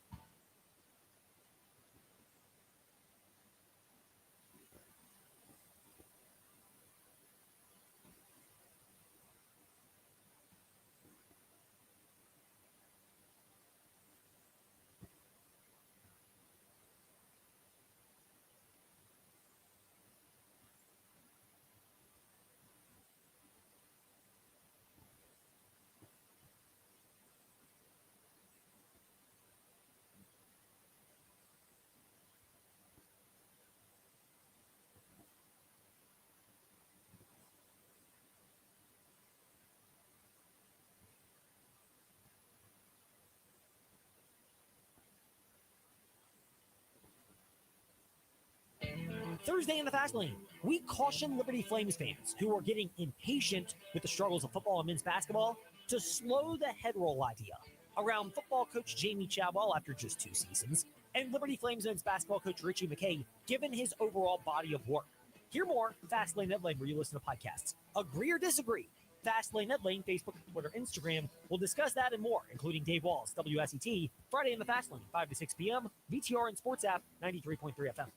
Thursday in the Fast Lane, we caution Liberty Flames fans who are getting impatient with the struggles of football and men's basketball to slow the head roll idea around football coach Jamie Chadwell after just 2 seasons and Liberty Flames men's basketball coach Richie McKay given his overall body of work. Hear more, Fast Lane Ed Lane, where you listen to podcasts. Agree or disagree? Fast Lane Ed Lane, Facebook, Twitter, Instagram. We'll discuss that and more, including Dave Walls, WSET, Friday in the Fast Lane, 5 to 6 p.m., VTR and Sports app, 93.3 FM.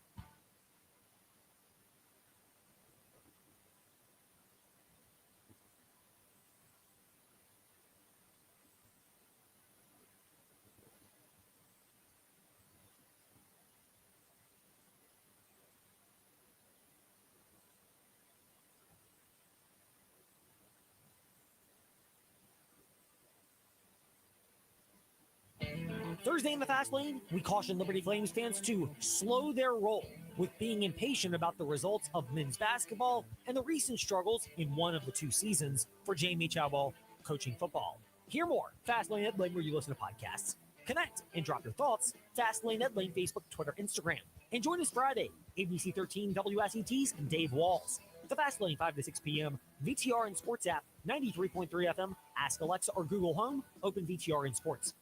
Thursday in the Fast Lane, we caution Liberty Flames fans to slow their roll with being impatient about the results of men's basketball and the recent struggles in one of the 2 seasons for Jamie Chadwell coaching football. Hear more, Fast Lane Ed Lane, where you listen to podcasts. Connect and drop your thoughts, Fast Lane Ed Lane, Facebook, Twitter, Instagram. And join us Friday, ABC 13 WSET's and Dave Walls. The Fast Lane, 5 to 6 p.m., VTR and Sports app, 93.3 FM, Ask Alexa or Google Home, open VTR and Sports.